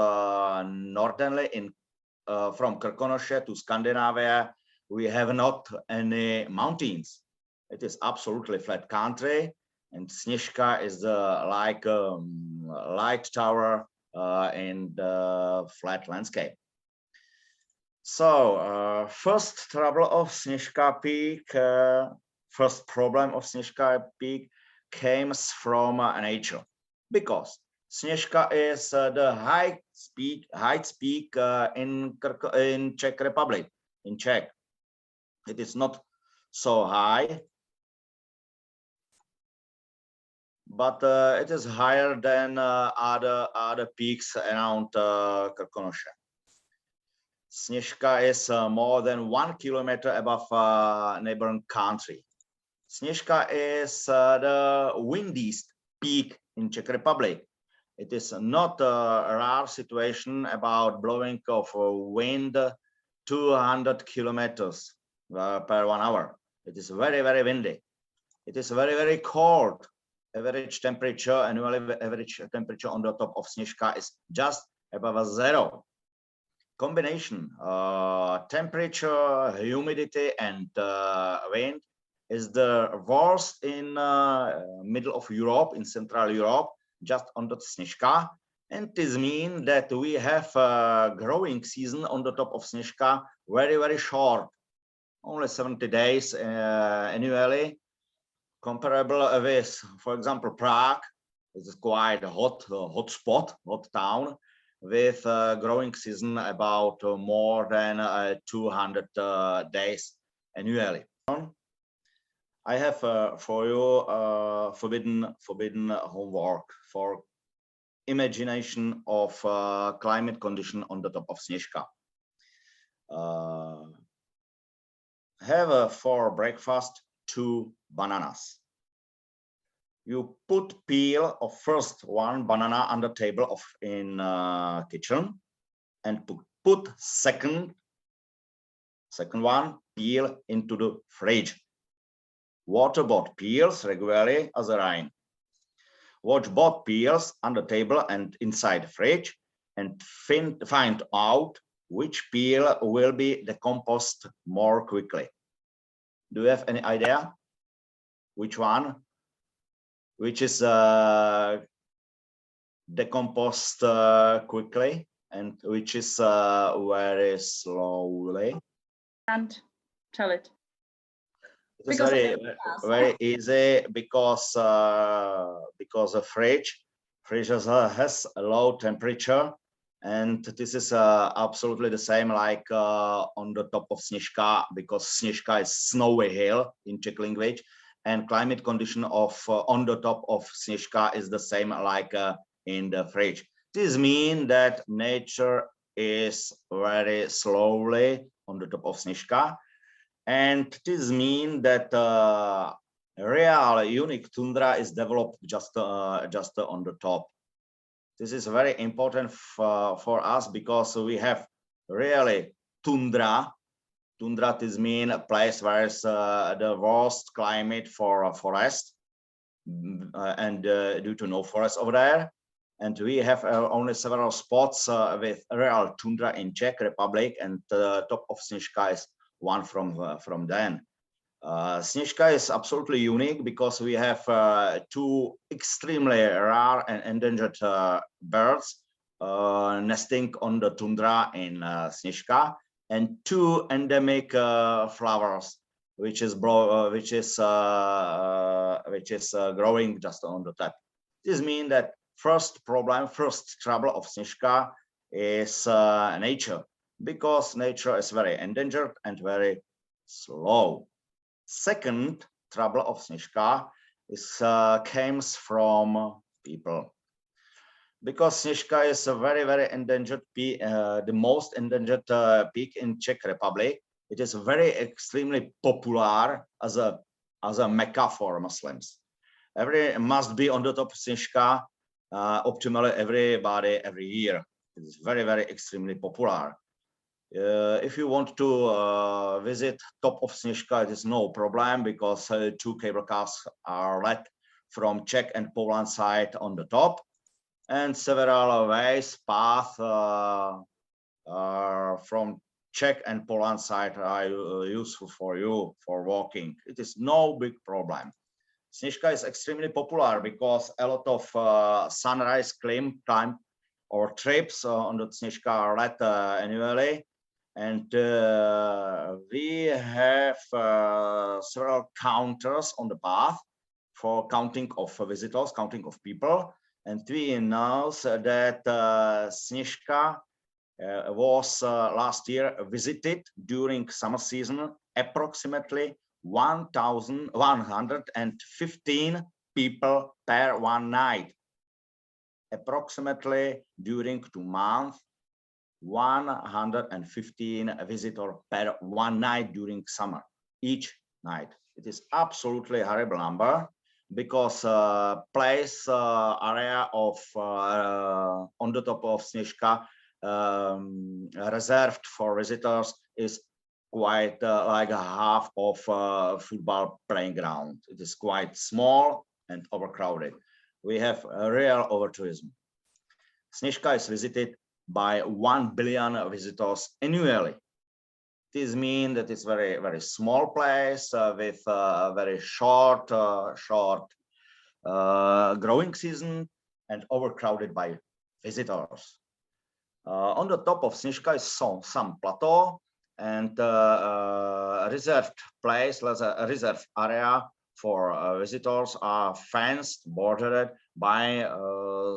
northernly from Krkonoše to Scandinavia, we have not any mountains. It is absolutely flat country, and Sněžka is like a light tower in the flat landscape. So first trouble of Sněžka Peak, first problem of Sněžka Peak comes from nature, because Sněžka is the highest peak in Czech Republic, in Czech. It is not so high, but it is higher than other peaks around Krkonoše. Sněžka is more than 1 kilometer above neighboring country. Sněžka is the windiest peak in Czech Republic. It is not a rare situation about blowing of wind 200 kilometers per 1 hour. It is very, very windy. It is very, very cold. Average temperature, annual average temperature on the top of Sněžka is just above 0. Combination temperature, humidity, and wind is the worst in middle of Europe, in Central Europe, just on the Sněžka. And this means that we have a growing season on the top of Sněžka very, very short, only 70 days annually, comparable with, for example, Prague. It is quite a hot spot, hot town, with a growing season about more than 200 days annually. I have for you forbidden homework for imagination of climate condition on the top of Sněžka. Have for breakfast 2 bananas. You put peel of first 1 banana on the table in kitchen, and put second one peel into the fridge. Water both peels regularly as a rain. Watch both peels on the table and inside the fridge, and find out which peel will be decomposed more quickly. Do you have any idea which one? Which is decomposed quickly and which is very slowly? And tell it. It is very easy because the fridge has a low temperature, and this is absolutely the same like on the top of Sněžka, because Sněžka is snowy hill in Czech language, and climate condition of on the top of Sněžka is the same like in the fridge. This means that nature is very slowly on the top of Sněžka, and this means that real unique tundra is developed just on the top. This is very important for us because we have really tundra. Tundra, this means a place where is the worst climate for a forest, and due to no forest over there. And we have only several spots with real tundra in Czech Republic, and the top of Sněžka is one from them. Sněžka is absolutely unique because we have 2 extremely rare and endangered birds nesting on the tundra in Sněžka, and 2 endemic flowers, which is growing just on the top. This means that first trouble of Sněžka is nature, because nature is very endangered and very slow. Second trouble of Sněžka is comes from people, because Sněžka is a very, very endangered peak, the most endangered peak in Czech Republic. It is very extremely popular as a as a Mecca for Muslims. Every must be on the top of Sněžka, optimally everybody every year. It is very, very extremely popular. If you want to visit top of Sněžka, it is no problem because 2 cable cars are led from Czech and Poland side on the top, and several ways path from Czech and Poland side are useful for you for walking. It is no big problem. Sněžka is extremely popular because a lot of sunrise climb or trips on the Sněžka are led annually, and we have several counters on the path for counting of visitors, counting of people, and we know that Sněžka was last year visited during summer season approximately 1,115 people per one night. Approximately during 2 months, 115 visitors per one night during summer, each night. It is absolutely a horrible number because place area of on the top of Sněžka reserved for visitors is quite like a half of football playing ground. It is quite small and overcrowded. We have a real overtourism. Sněžka is visited by 1 billion visitors annually. This means that it's very, very small place with a very short growing season and overcrowded by visitors. On the top of Sněžka is some plateau and reserved place, a reserved area for visitors are fenced, bordered by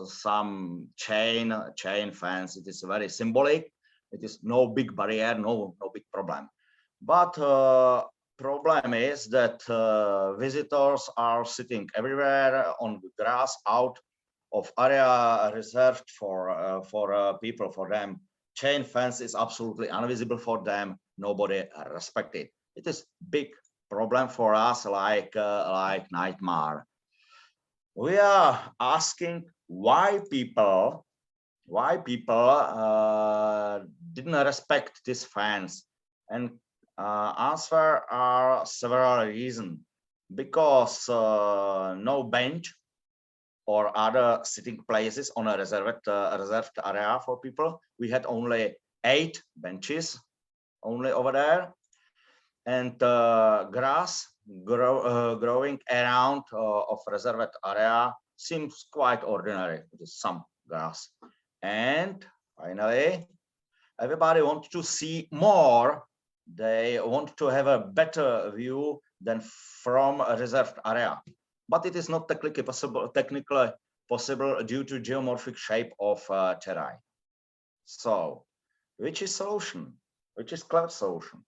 some chain fence. It is very symbolic. It is no big barrier, no big problem. But problem is that visitors are sitting everywhere on the grass out of area reserved for people, for them. Chain fence is absolutely invisible for them. Nobody respects it. It is big problem for us, like nightmare. We are asking why people didn't respect this fence, and answer are several reasons. Because no bench or other sitting places on a reserved area for people. We had only 8 benches only over there, and grass growing around of reserved area seems quite ordinary. It is some grass. And finally, everybody wants to see more. They want to have a better view than from a reserved area. But it is not technically possible due to geomorphic shape of terrain. So, which is solution? Which is clever solution?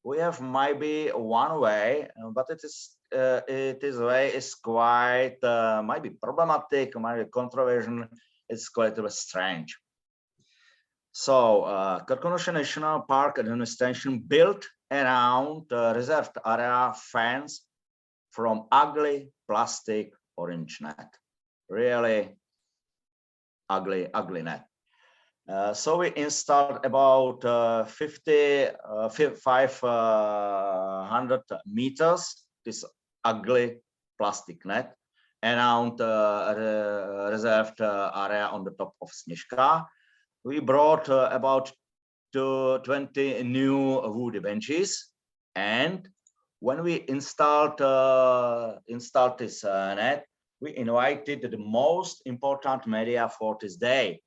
We have maybe one way, but way is quite might be problematic, might be controversial. It's quite strange. So, Krkonoše National Park administration built around the reserved area fence from ugly plastic orange net. Really ugly net. So we installed about 500 meters this ugly plastic net around the reserved area on the top of Sněžka. We brought about 20 new wood benches, and when we installed this net, we invited the most important media for this day.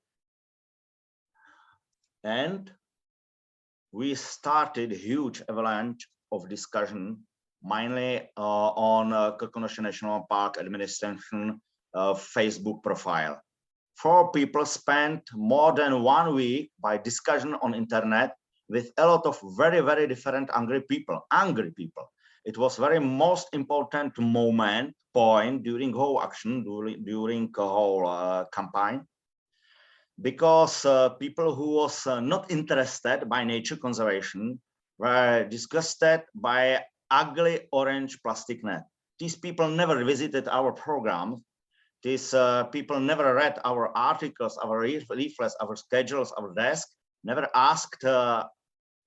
And we started a huge avalanche of discussion, mainly on Krkonoše National Park administration Facebook profile. 4 people spent more than 1 week by discussion on internet with a lot of very, very different angry people. It was very most important point during whole action, during the whole campaign, because people who was not interested by nature conservation were disgusted by ugly orange plastic net. These people never visited our program. These people never read our articles, our leaflets, our schedules, our desk, never asked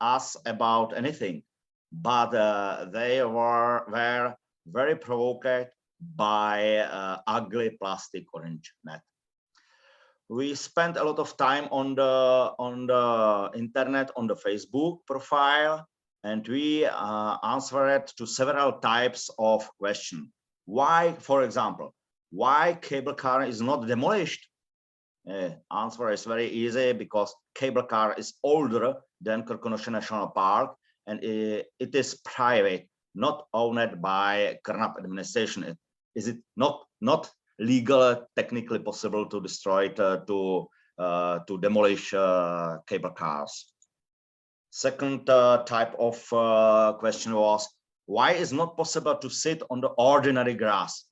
us about anything. But they were very provoked by ugly plastic orange net. We spent a lot of time on the internet, on the Facebook profile, and we answered to several types of questions. Why, for example, why cable car is not demolished? Answer is very easy, because cable car is older than Krkonoše National Park, and it is private, not owned by Krnap administration. Is it not legal, technically possible to destroy it, to demolish cable cars? Second type of question was, why is not possible to sit on the ordinary grass?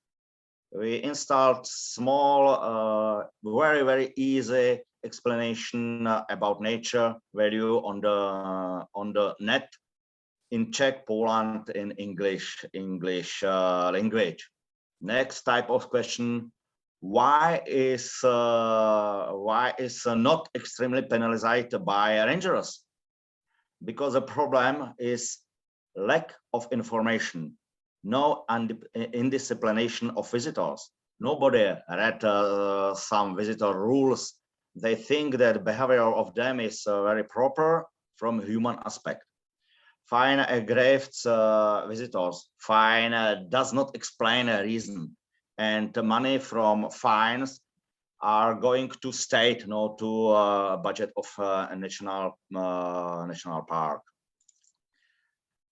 We installed small, very easy explanation about nature value on the net in Czech, Poland, in English language. Next type of question: why is not extremely penalized by rangers? Because the problem is lack of information, no indisciplination of visitors. Nobody read some visitor rules. They think that behavior of them is very proper from human aspect. Fine aggravates visitors. Fine does not explain a reason, and the money from fines are going to state, not to budget of a national park.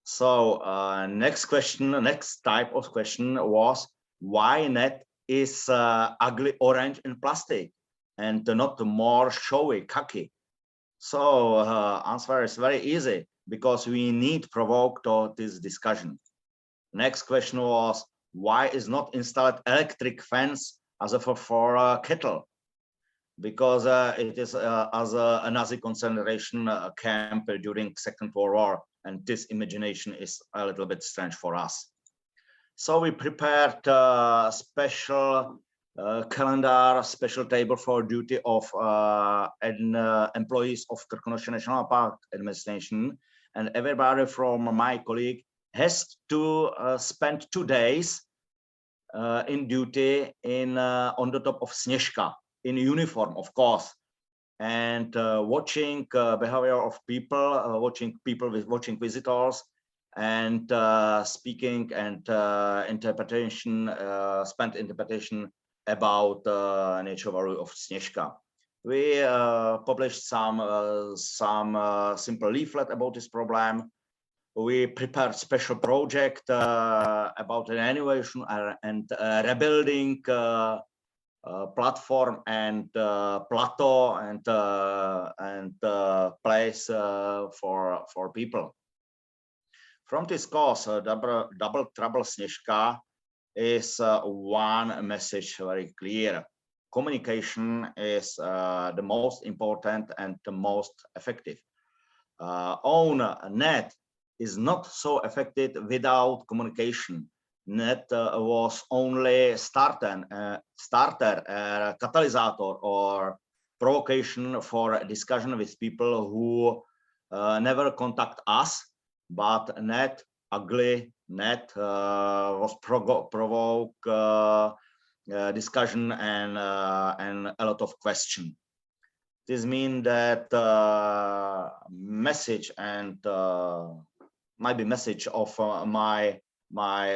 So next type of question was, why net is ugly orange in plastic and not more showy khaki? So answer is very easy, because we need provoke this discussion. Next question was, why is not installed electric fence as for a kettle? Because it is as a Nazi concentration camp during Second World War, and this imagination is a little bit strange for us. So we prepared a special calendar, special table for duty of employees of Krkonoše National Park administration, and everybody from my colleague has to spend 2 days in duty on the top of Sněžka, in uniform, of course, and watching behavior of people, watching visitors, and speaking and spent interpretation about nature value of Sněžka. We published some simple leaflet about this problem. We prepared special project about an innovation and rebuilding platform and plateau and place for people. From this course, double trouble Sněžka is one message very clear. Communication is the most important and the most effective. Own net is not so effective without communication. Net was only starter, catalyst, or provocation for discussion with people who never contact us, but net, ugly net, was provoke discussion and a lot of question. This means that message and maybe message of my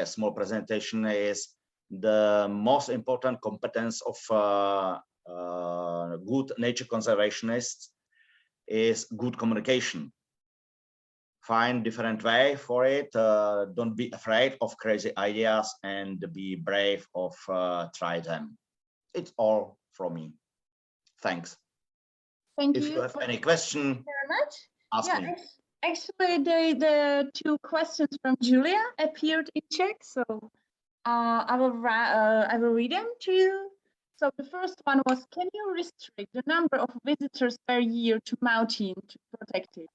small presentation is the most important competence of good nature conservationists is good communication. Find different way for it. Don't be afraid of crazy ideas, and be brave of try them. It's all from me. Thanks. Thank if you you have any question, very much. ask me. Actually, the 2 questions from Julia appeared in Czech, so I will read them to you. So the first one was, can you restrict the number of visitors per year to mountain to protect it,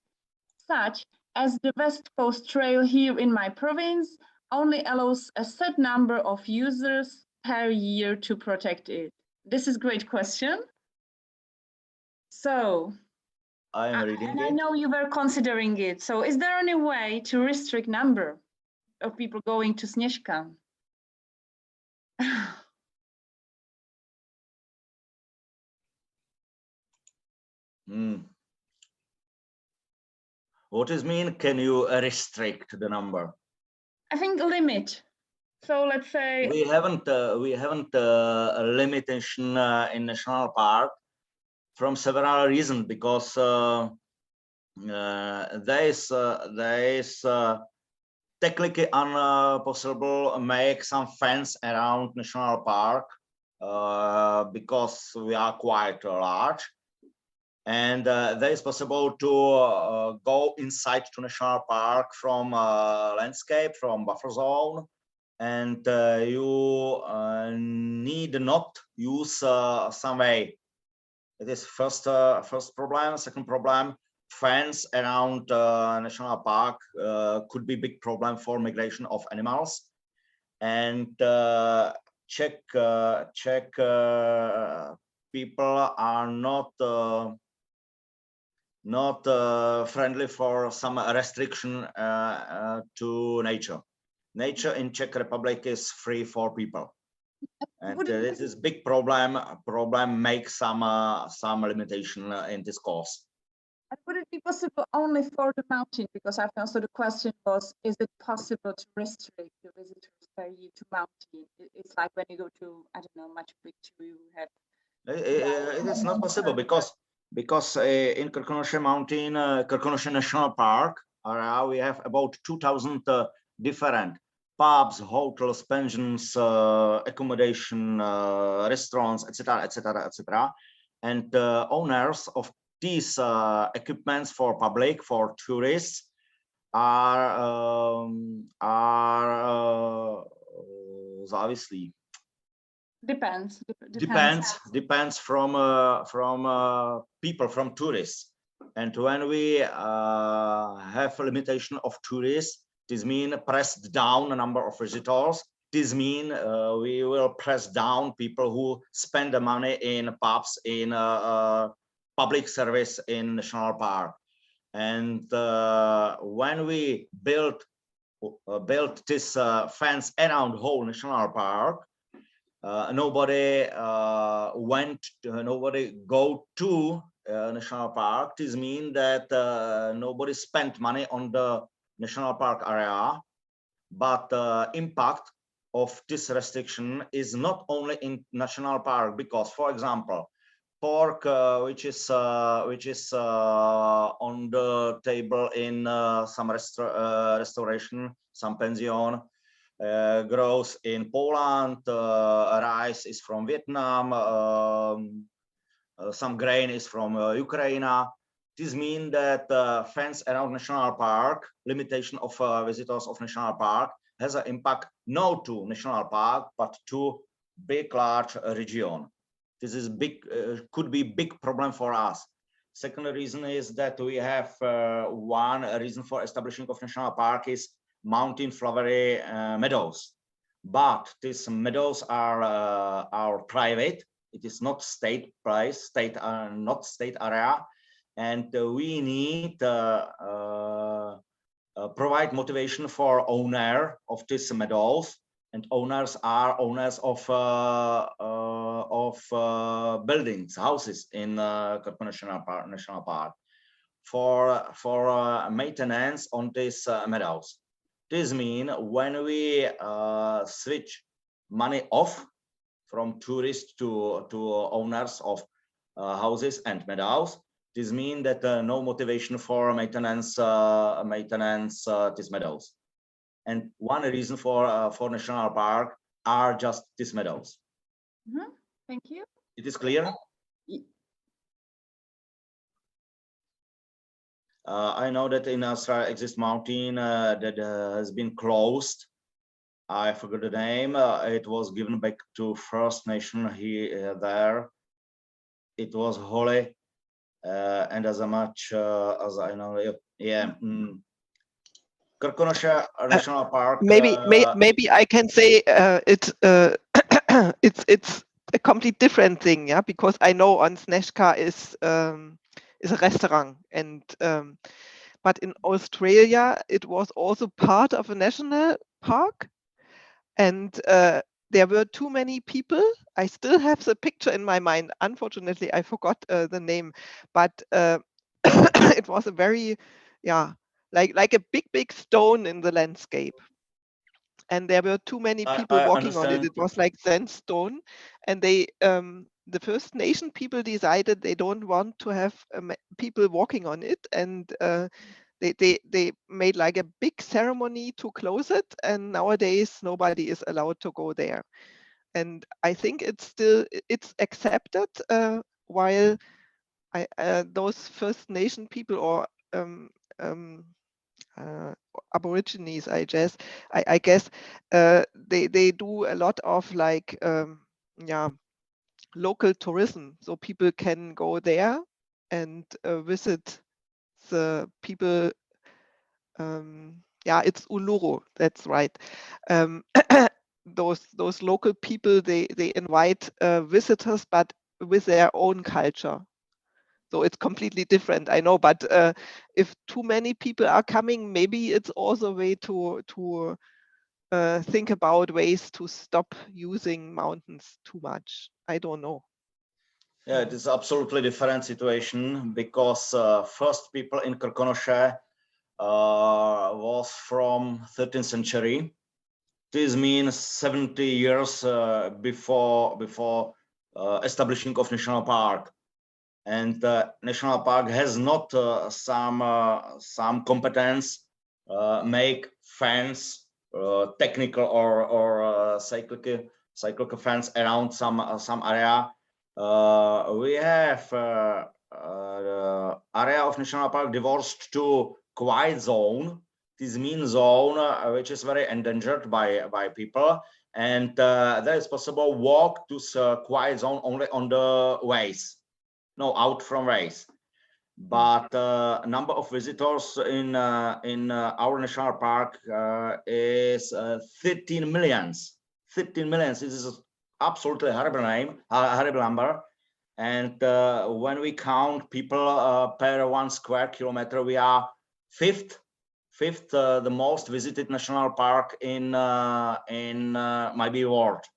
such as the West Coast Trail here in my province only allows a set number of users per year to protect it? This is a great question. So, I'm reading and it. I know you were considering it. So is there any way to restrict number of people going to Sněžka? What does mean? Can you restrict the number? I think limit. So let's say we haven't a limitation in national park from several reasons, because there is technically impossible make some fence around national park because we are quite large, and there is possible to go inside to national park from landscape, from buffer zone, and you need not use some way. It is first problem. Second problem, fence around national park could be big problem for migration of animals. And Czech people are not friendly for some restriction to nature. Nature in Czech Republic is free for people, and this is big problem. Make some limitation in this course. Would it be possible only for the mountain? Because I thought so the question was, is it possible to restrict the visitors per year to mountain? It's like when you go to, I don't know, Machu Picchu, you have. It is not possible because in Krkonoše mountain, Krkonoše National Park area, we have about 2,000 different pubs, hotels, pensions, accommodation, restaurants, etc., etc., etc. And owners of these equipments for public, for tourists, are závislí. Depends from people, from tourists. And when we have a limitation of tourists, this means pressed down the number of visitors. This means we will press down people who spend the money in pubs, in public service in national park. And when we built this fence around whole national park, nobody go to national park. This means that nobody spent money on the national park area, but the impact of this restriction is not only in national park, because, for example, pork which is on the table in some restauration, some pension, grows in Poland, rice is from Vietnam, some grain is from Ukraine. This means that fence around national park, limitation of visitors of national park, has an impact not to national park but to big large region. This is big, could be big problem for us. Second reason is that we have one reason for establishing of national park is mountain flowery meadows, but these meadows are private. It is not state place, not state area, and we need provide motivation for owner of these meadows, and owners are owners of buildings, houses in Krkonoše National Park for maintenance on these meadows. This means when we switch money off from tourists to owners of houses and meadows, this means that no motivation for maintenance these meadows. And one reason for national park are just these meadows. Thank you. It is clear. I know that in Australia exists mountain that has been closed. I forgot the name. It was given back to First Nation here there. It was holy, and as much as I know, yeah. Krkonoše National Park. Maybe I can say it's a complete different thing, yeah, because I know on Snezhka is a restaurant, and but in Australia it was also part of a national park, and there were too many people. I still have the picture in my mind. Unfortunately, I forgot the name, but it was a very, like a big stone in the landscape. And there were too many people walking on it. It was like sandstone, and they, the First Nation people decided they don't want to have people walking on it, and they made like a big ceremony to close it, and nowadays nobody is allowed to go there. And I think it's accepted, while those First Nation people or Aborigines, I guess, they do a lot of like local tourism, so people can go there and visit the people. It's Uluru, that's right. Those local people, they invite visitors, but with their own culture. So it's completely different, I know, but if too many people are coming, maybe it's also a way to think about ways to stop using mountains too much. I don't know. Yeah, it is absolutely different situation, because first people in Krkonoše was from 13th century. This means 70 years before establishing of national park. And national park has not some competence make fence, technical or cyclical fence around some area. We have the area of national park divorced to quiet zone. This means zone which is very endangered by people, and there is possible walk to quiet zone only on the ways. No, out from ways, but number of visitors in our national park is 13 millions. 13 millions. This is absolutely horrible number. And when we count people per 1 square kilometer, we are fifth the most visited national park in maybe world.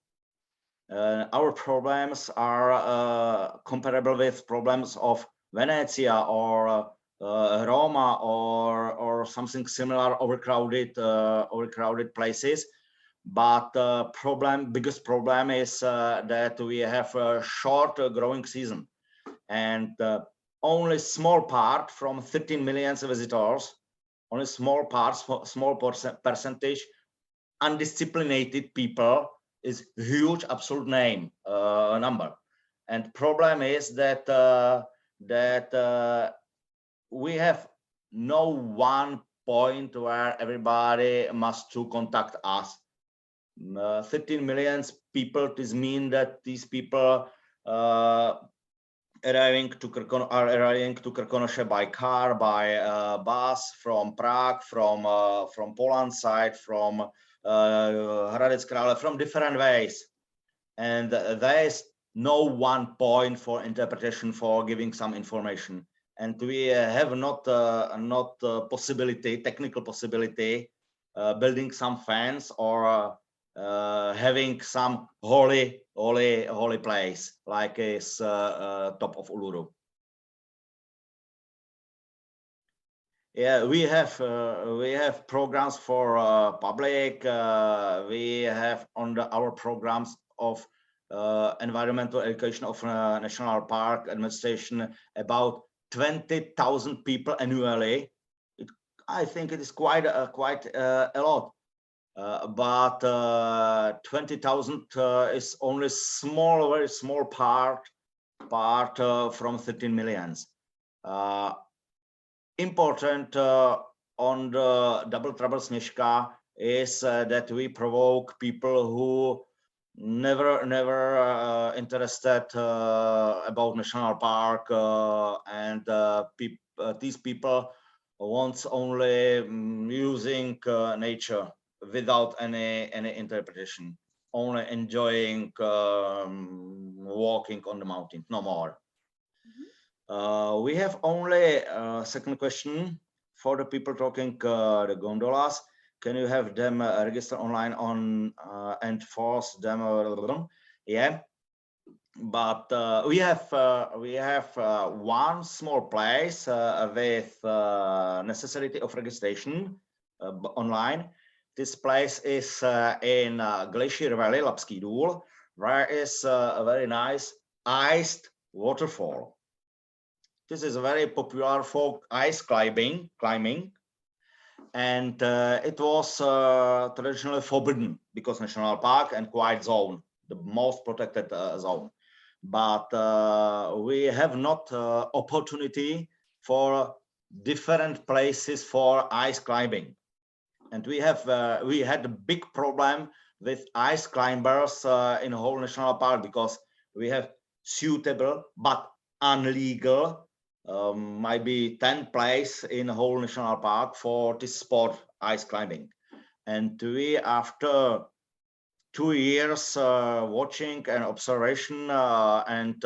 Our problems are comparable with problems of Venezia or Roma or something similar, overcrowded places. But biggest problem is that we have a short growing season, and only small part from 13 million visitors, only small percentage undisciplined people is huge absolute number. And problem is that we have no one point where everybody must to contact us. 13 million people, this mean that these people arriving to Krkonoše by car, by bus, from Prague, from Poland side, from Hradec Králové, from different ways, and there is no one point for interpretation, for giving some information, and we have not technical possibility building some fence or having some holy place like is top of Uluru. Yeah, we have programs for public. We have on our programs of environmental education of National Park Administration about 20,000 people annually. I think it is quite a lot. But 20,000 is only very small part from 13 millions. Important on the Double Trouble Snezhka is that we provoke people who never interested about national park, and these people wants only using nature without any interpretation, only enjoying walking on the mountain, no more. We have only a second question for the people talking the gondolas. Can you have them register online on and force them? Yeah, but we have one small place with necessity of registration online. This place is in Glacier Valley, Lapský Důl, where is a very nice iced waterfall. This is very popular for ice climbing, and it was traditionally forbidden because national park and quiet zone, the most protected zone. But we have not opportunity for different places for ice climbing, and we had a big problem with ice climbers in the whole national park because we have suitable but unlegal might be 10 places in the whole national park for this sport, ice climbing. And we, after 2 years watching and observation and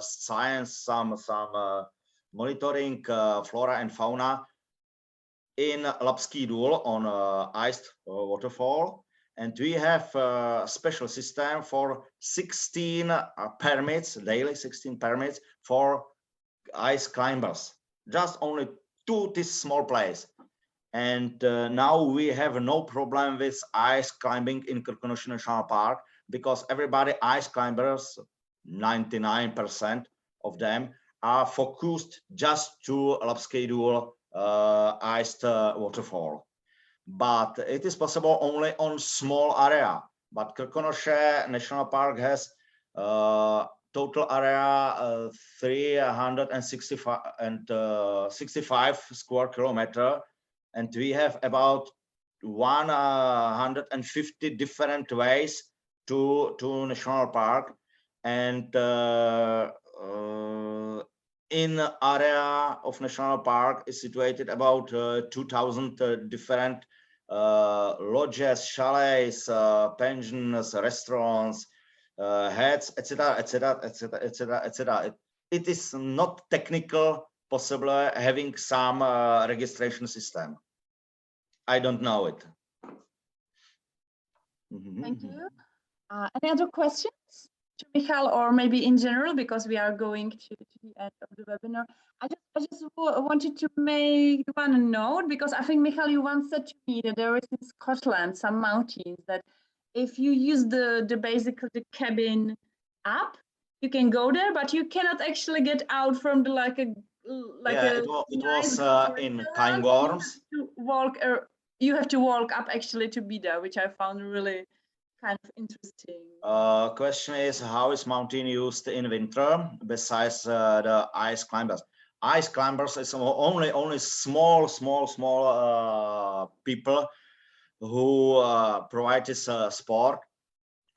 science, some monitoring flora and fauna in Lapský Důl on iced waterfall, and we have a special system for 16 permits, daily 16 permits for ice climbers, just only to this small place. And now we have no problem with ice climbing in Krkonoše National Park because everybody ice climbers, 99% of them, are focused just to Lapský Důl iced waterfall. But it is possible only on small area. But Krkonoše National Park has total area 365 square kilometer, and we have about 150 different ways to national park, and in area of national park is situated about 2,000 different lodges, chalets, pensions, restaurants, heads, etc., etc., etc., etc., etc. It is not technical possible having some registration system. I don't know it. Thank you. Any other questions to Michal, or maybe in general, because we are going to the end of the webinar? I just wanted to make one note, because I think, Michal, you once said to me that there is in Scotland some mountains that if you use the cabin app, you can go there, but you cannot actually get out from the it was in Cairngorms. You have to walk up actually to be there, which I found really kind of interesting. Question is, how is mountain used in winter besides the ice climbers? Ice climbers is only small people who provide this sport.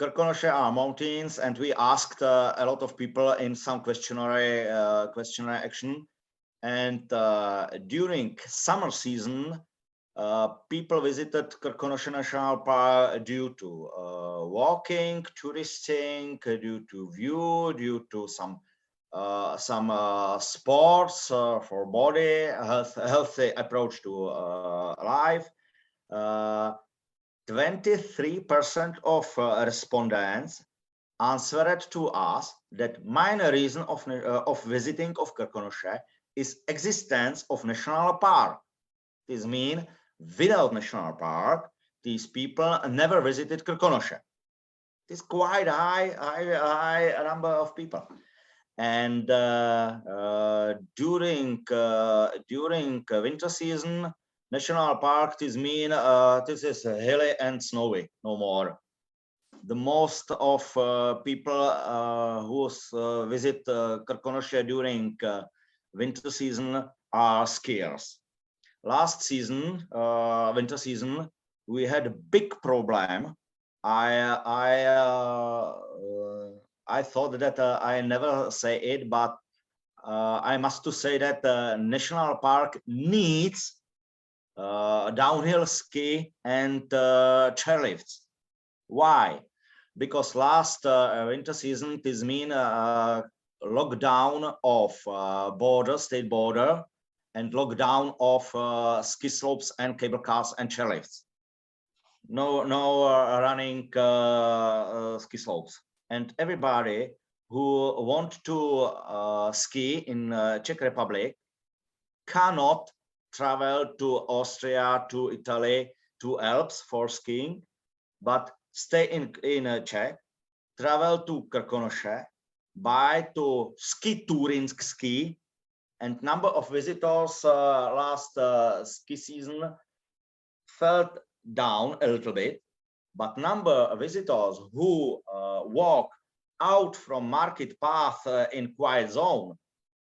Krkonoše are mountains, and we asked a lot of people in some questionnaire action. And during summer season, people visited Krkonoše National Park due to walking, touristing, due to view, due to some sports for body, healthy approach to life. 23% of respondents answered to us that main reason of visiting of Krkonoše is existence of national park. This means without national park, these people never visited Krkonoše. It's quite high number of people. And during winter season, national park, this mean this is hilly and snowy, no more. The most of people who visit Krkonoše during winter season are skiers. Last season, winter season, we had a big problem. I thought that I never say it, but I must to say that the national park needs downhill ski and chairlifts. Why? Because last winter season this mean lockdown of state border, and lockdown of ski slopes and cable cars and chairlifts. No running ski slopes, and everybody who want to ski in Czech Republic cannot travel to Austria, to Italy, to Alps for skiing, but stay in Czech, travel to Krkonoše, buy to ski touring ski, and number of visitors last ski season fell down a little bit, but number of visitors who walk out from market path in quiet zone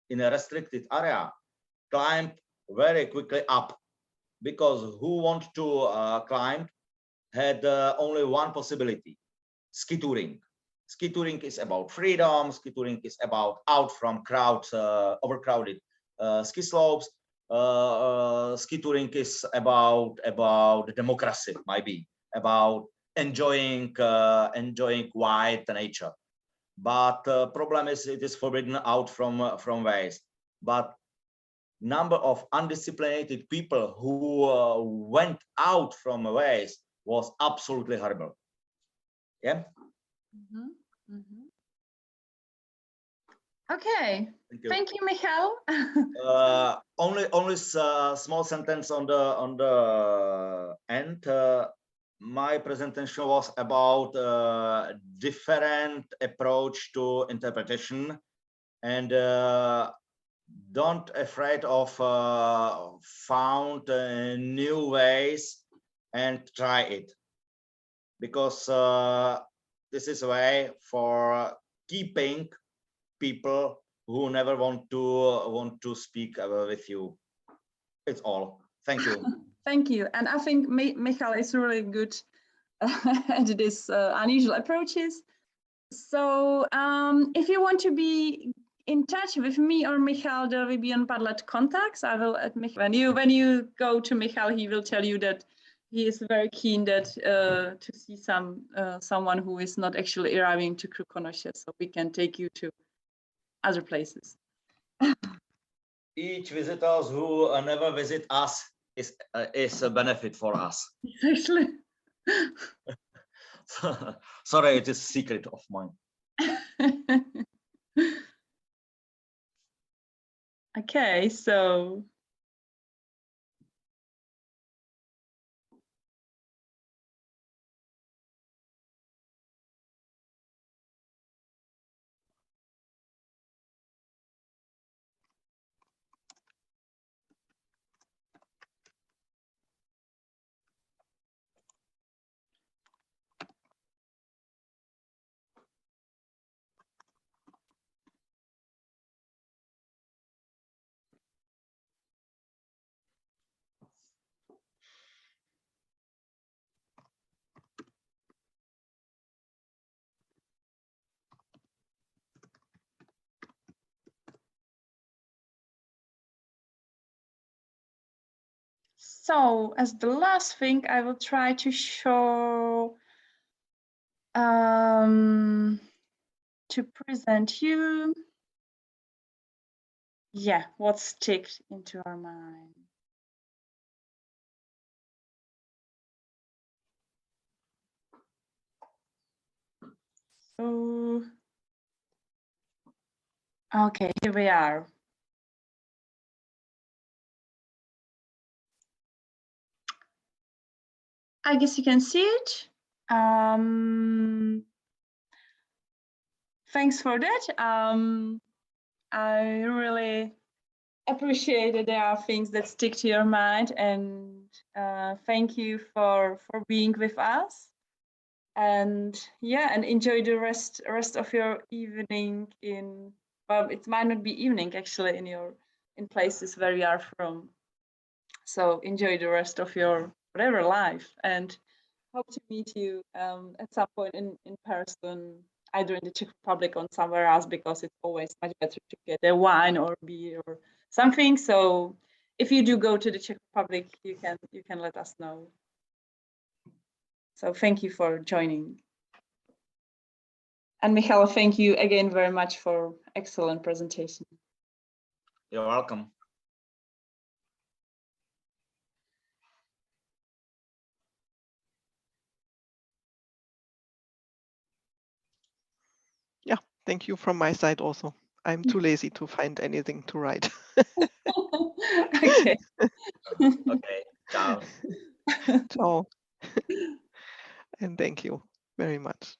in a restricted area climbed very quickly up, because who want to climb had only one possibility: ski touring. Ski touring is about freedom. Ski touring is about out from crowds, overcrowded ski slopes. Ski touring is about democracy, maybe about enjoying quiet nature. But problem is it is forbidden out from ways. But number of undisciplined people who went out from ways was absolutely horrible. Yeah. Mm-hmm. Mm-hmm. Okay. Thank you, Michal. Only small sentence on the end. My presentation was about different approach to interpretation, and don't afraid of found new ways and try it, because this is a way for keeping people who never want to speak with you. It's all. Thank you. Thank you. And I think Michal is really good at this unusual approaches. So if you want to be in touch with me or Michal, there will be on Padlet contacts. I will at Michal. When you go to Michal, he will tell you that he is very keen that to see someone who is not actually arriving to Krkonoše, so we can take you to other places. Each visitors who never visit us is a benefit for us. Exactly. Sorry, it is a secret of mine. Okay, so So as the last thing, I will try to show, to present you, yeah, what's sticked into our mind. So, okay, here we are. I guess you can see it. Thanks for that. I really appreciate that there are things that stick to your mind, and thank you for being with us. And yeah, and enjoy the rest of your evening in, well, it might not be evening actually in places where you are from. So enjoy the rest of your whatever life, and hope to meet you at some point in person either in the Czech Republic or somewhere else, because it's always much better to get a wine or beer or something. So if you do go to the Czech Republic, you can let us know. So thank you for joining. And Michal, thank you again very much for excellent presentation. You're welcome. Yeah, thank you from my side also. I'm too lazy to find anything to write. Okay. Okay, ciao. Ciao. And thank you very much.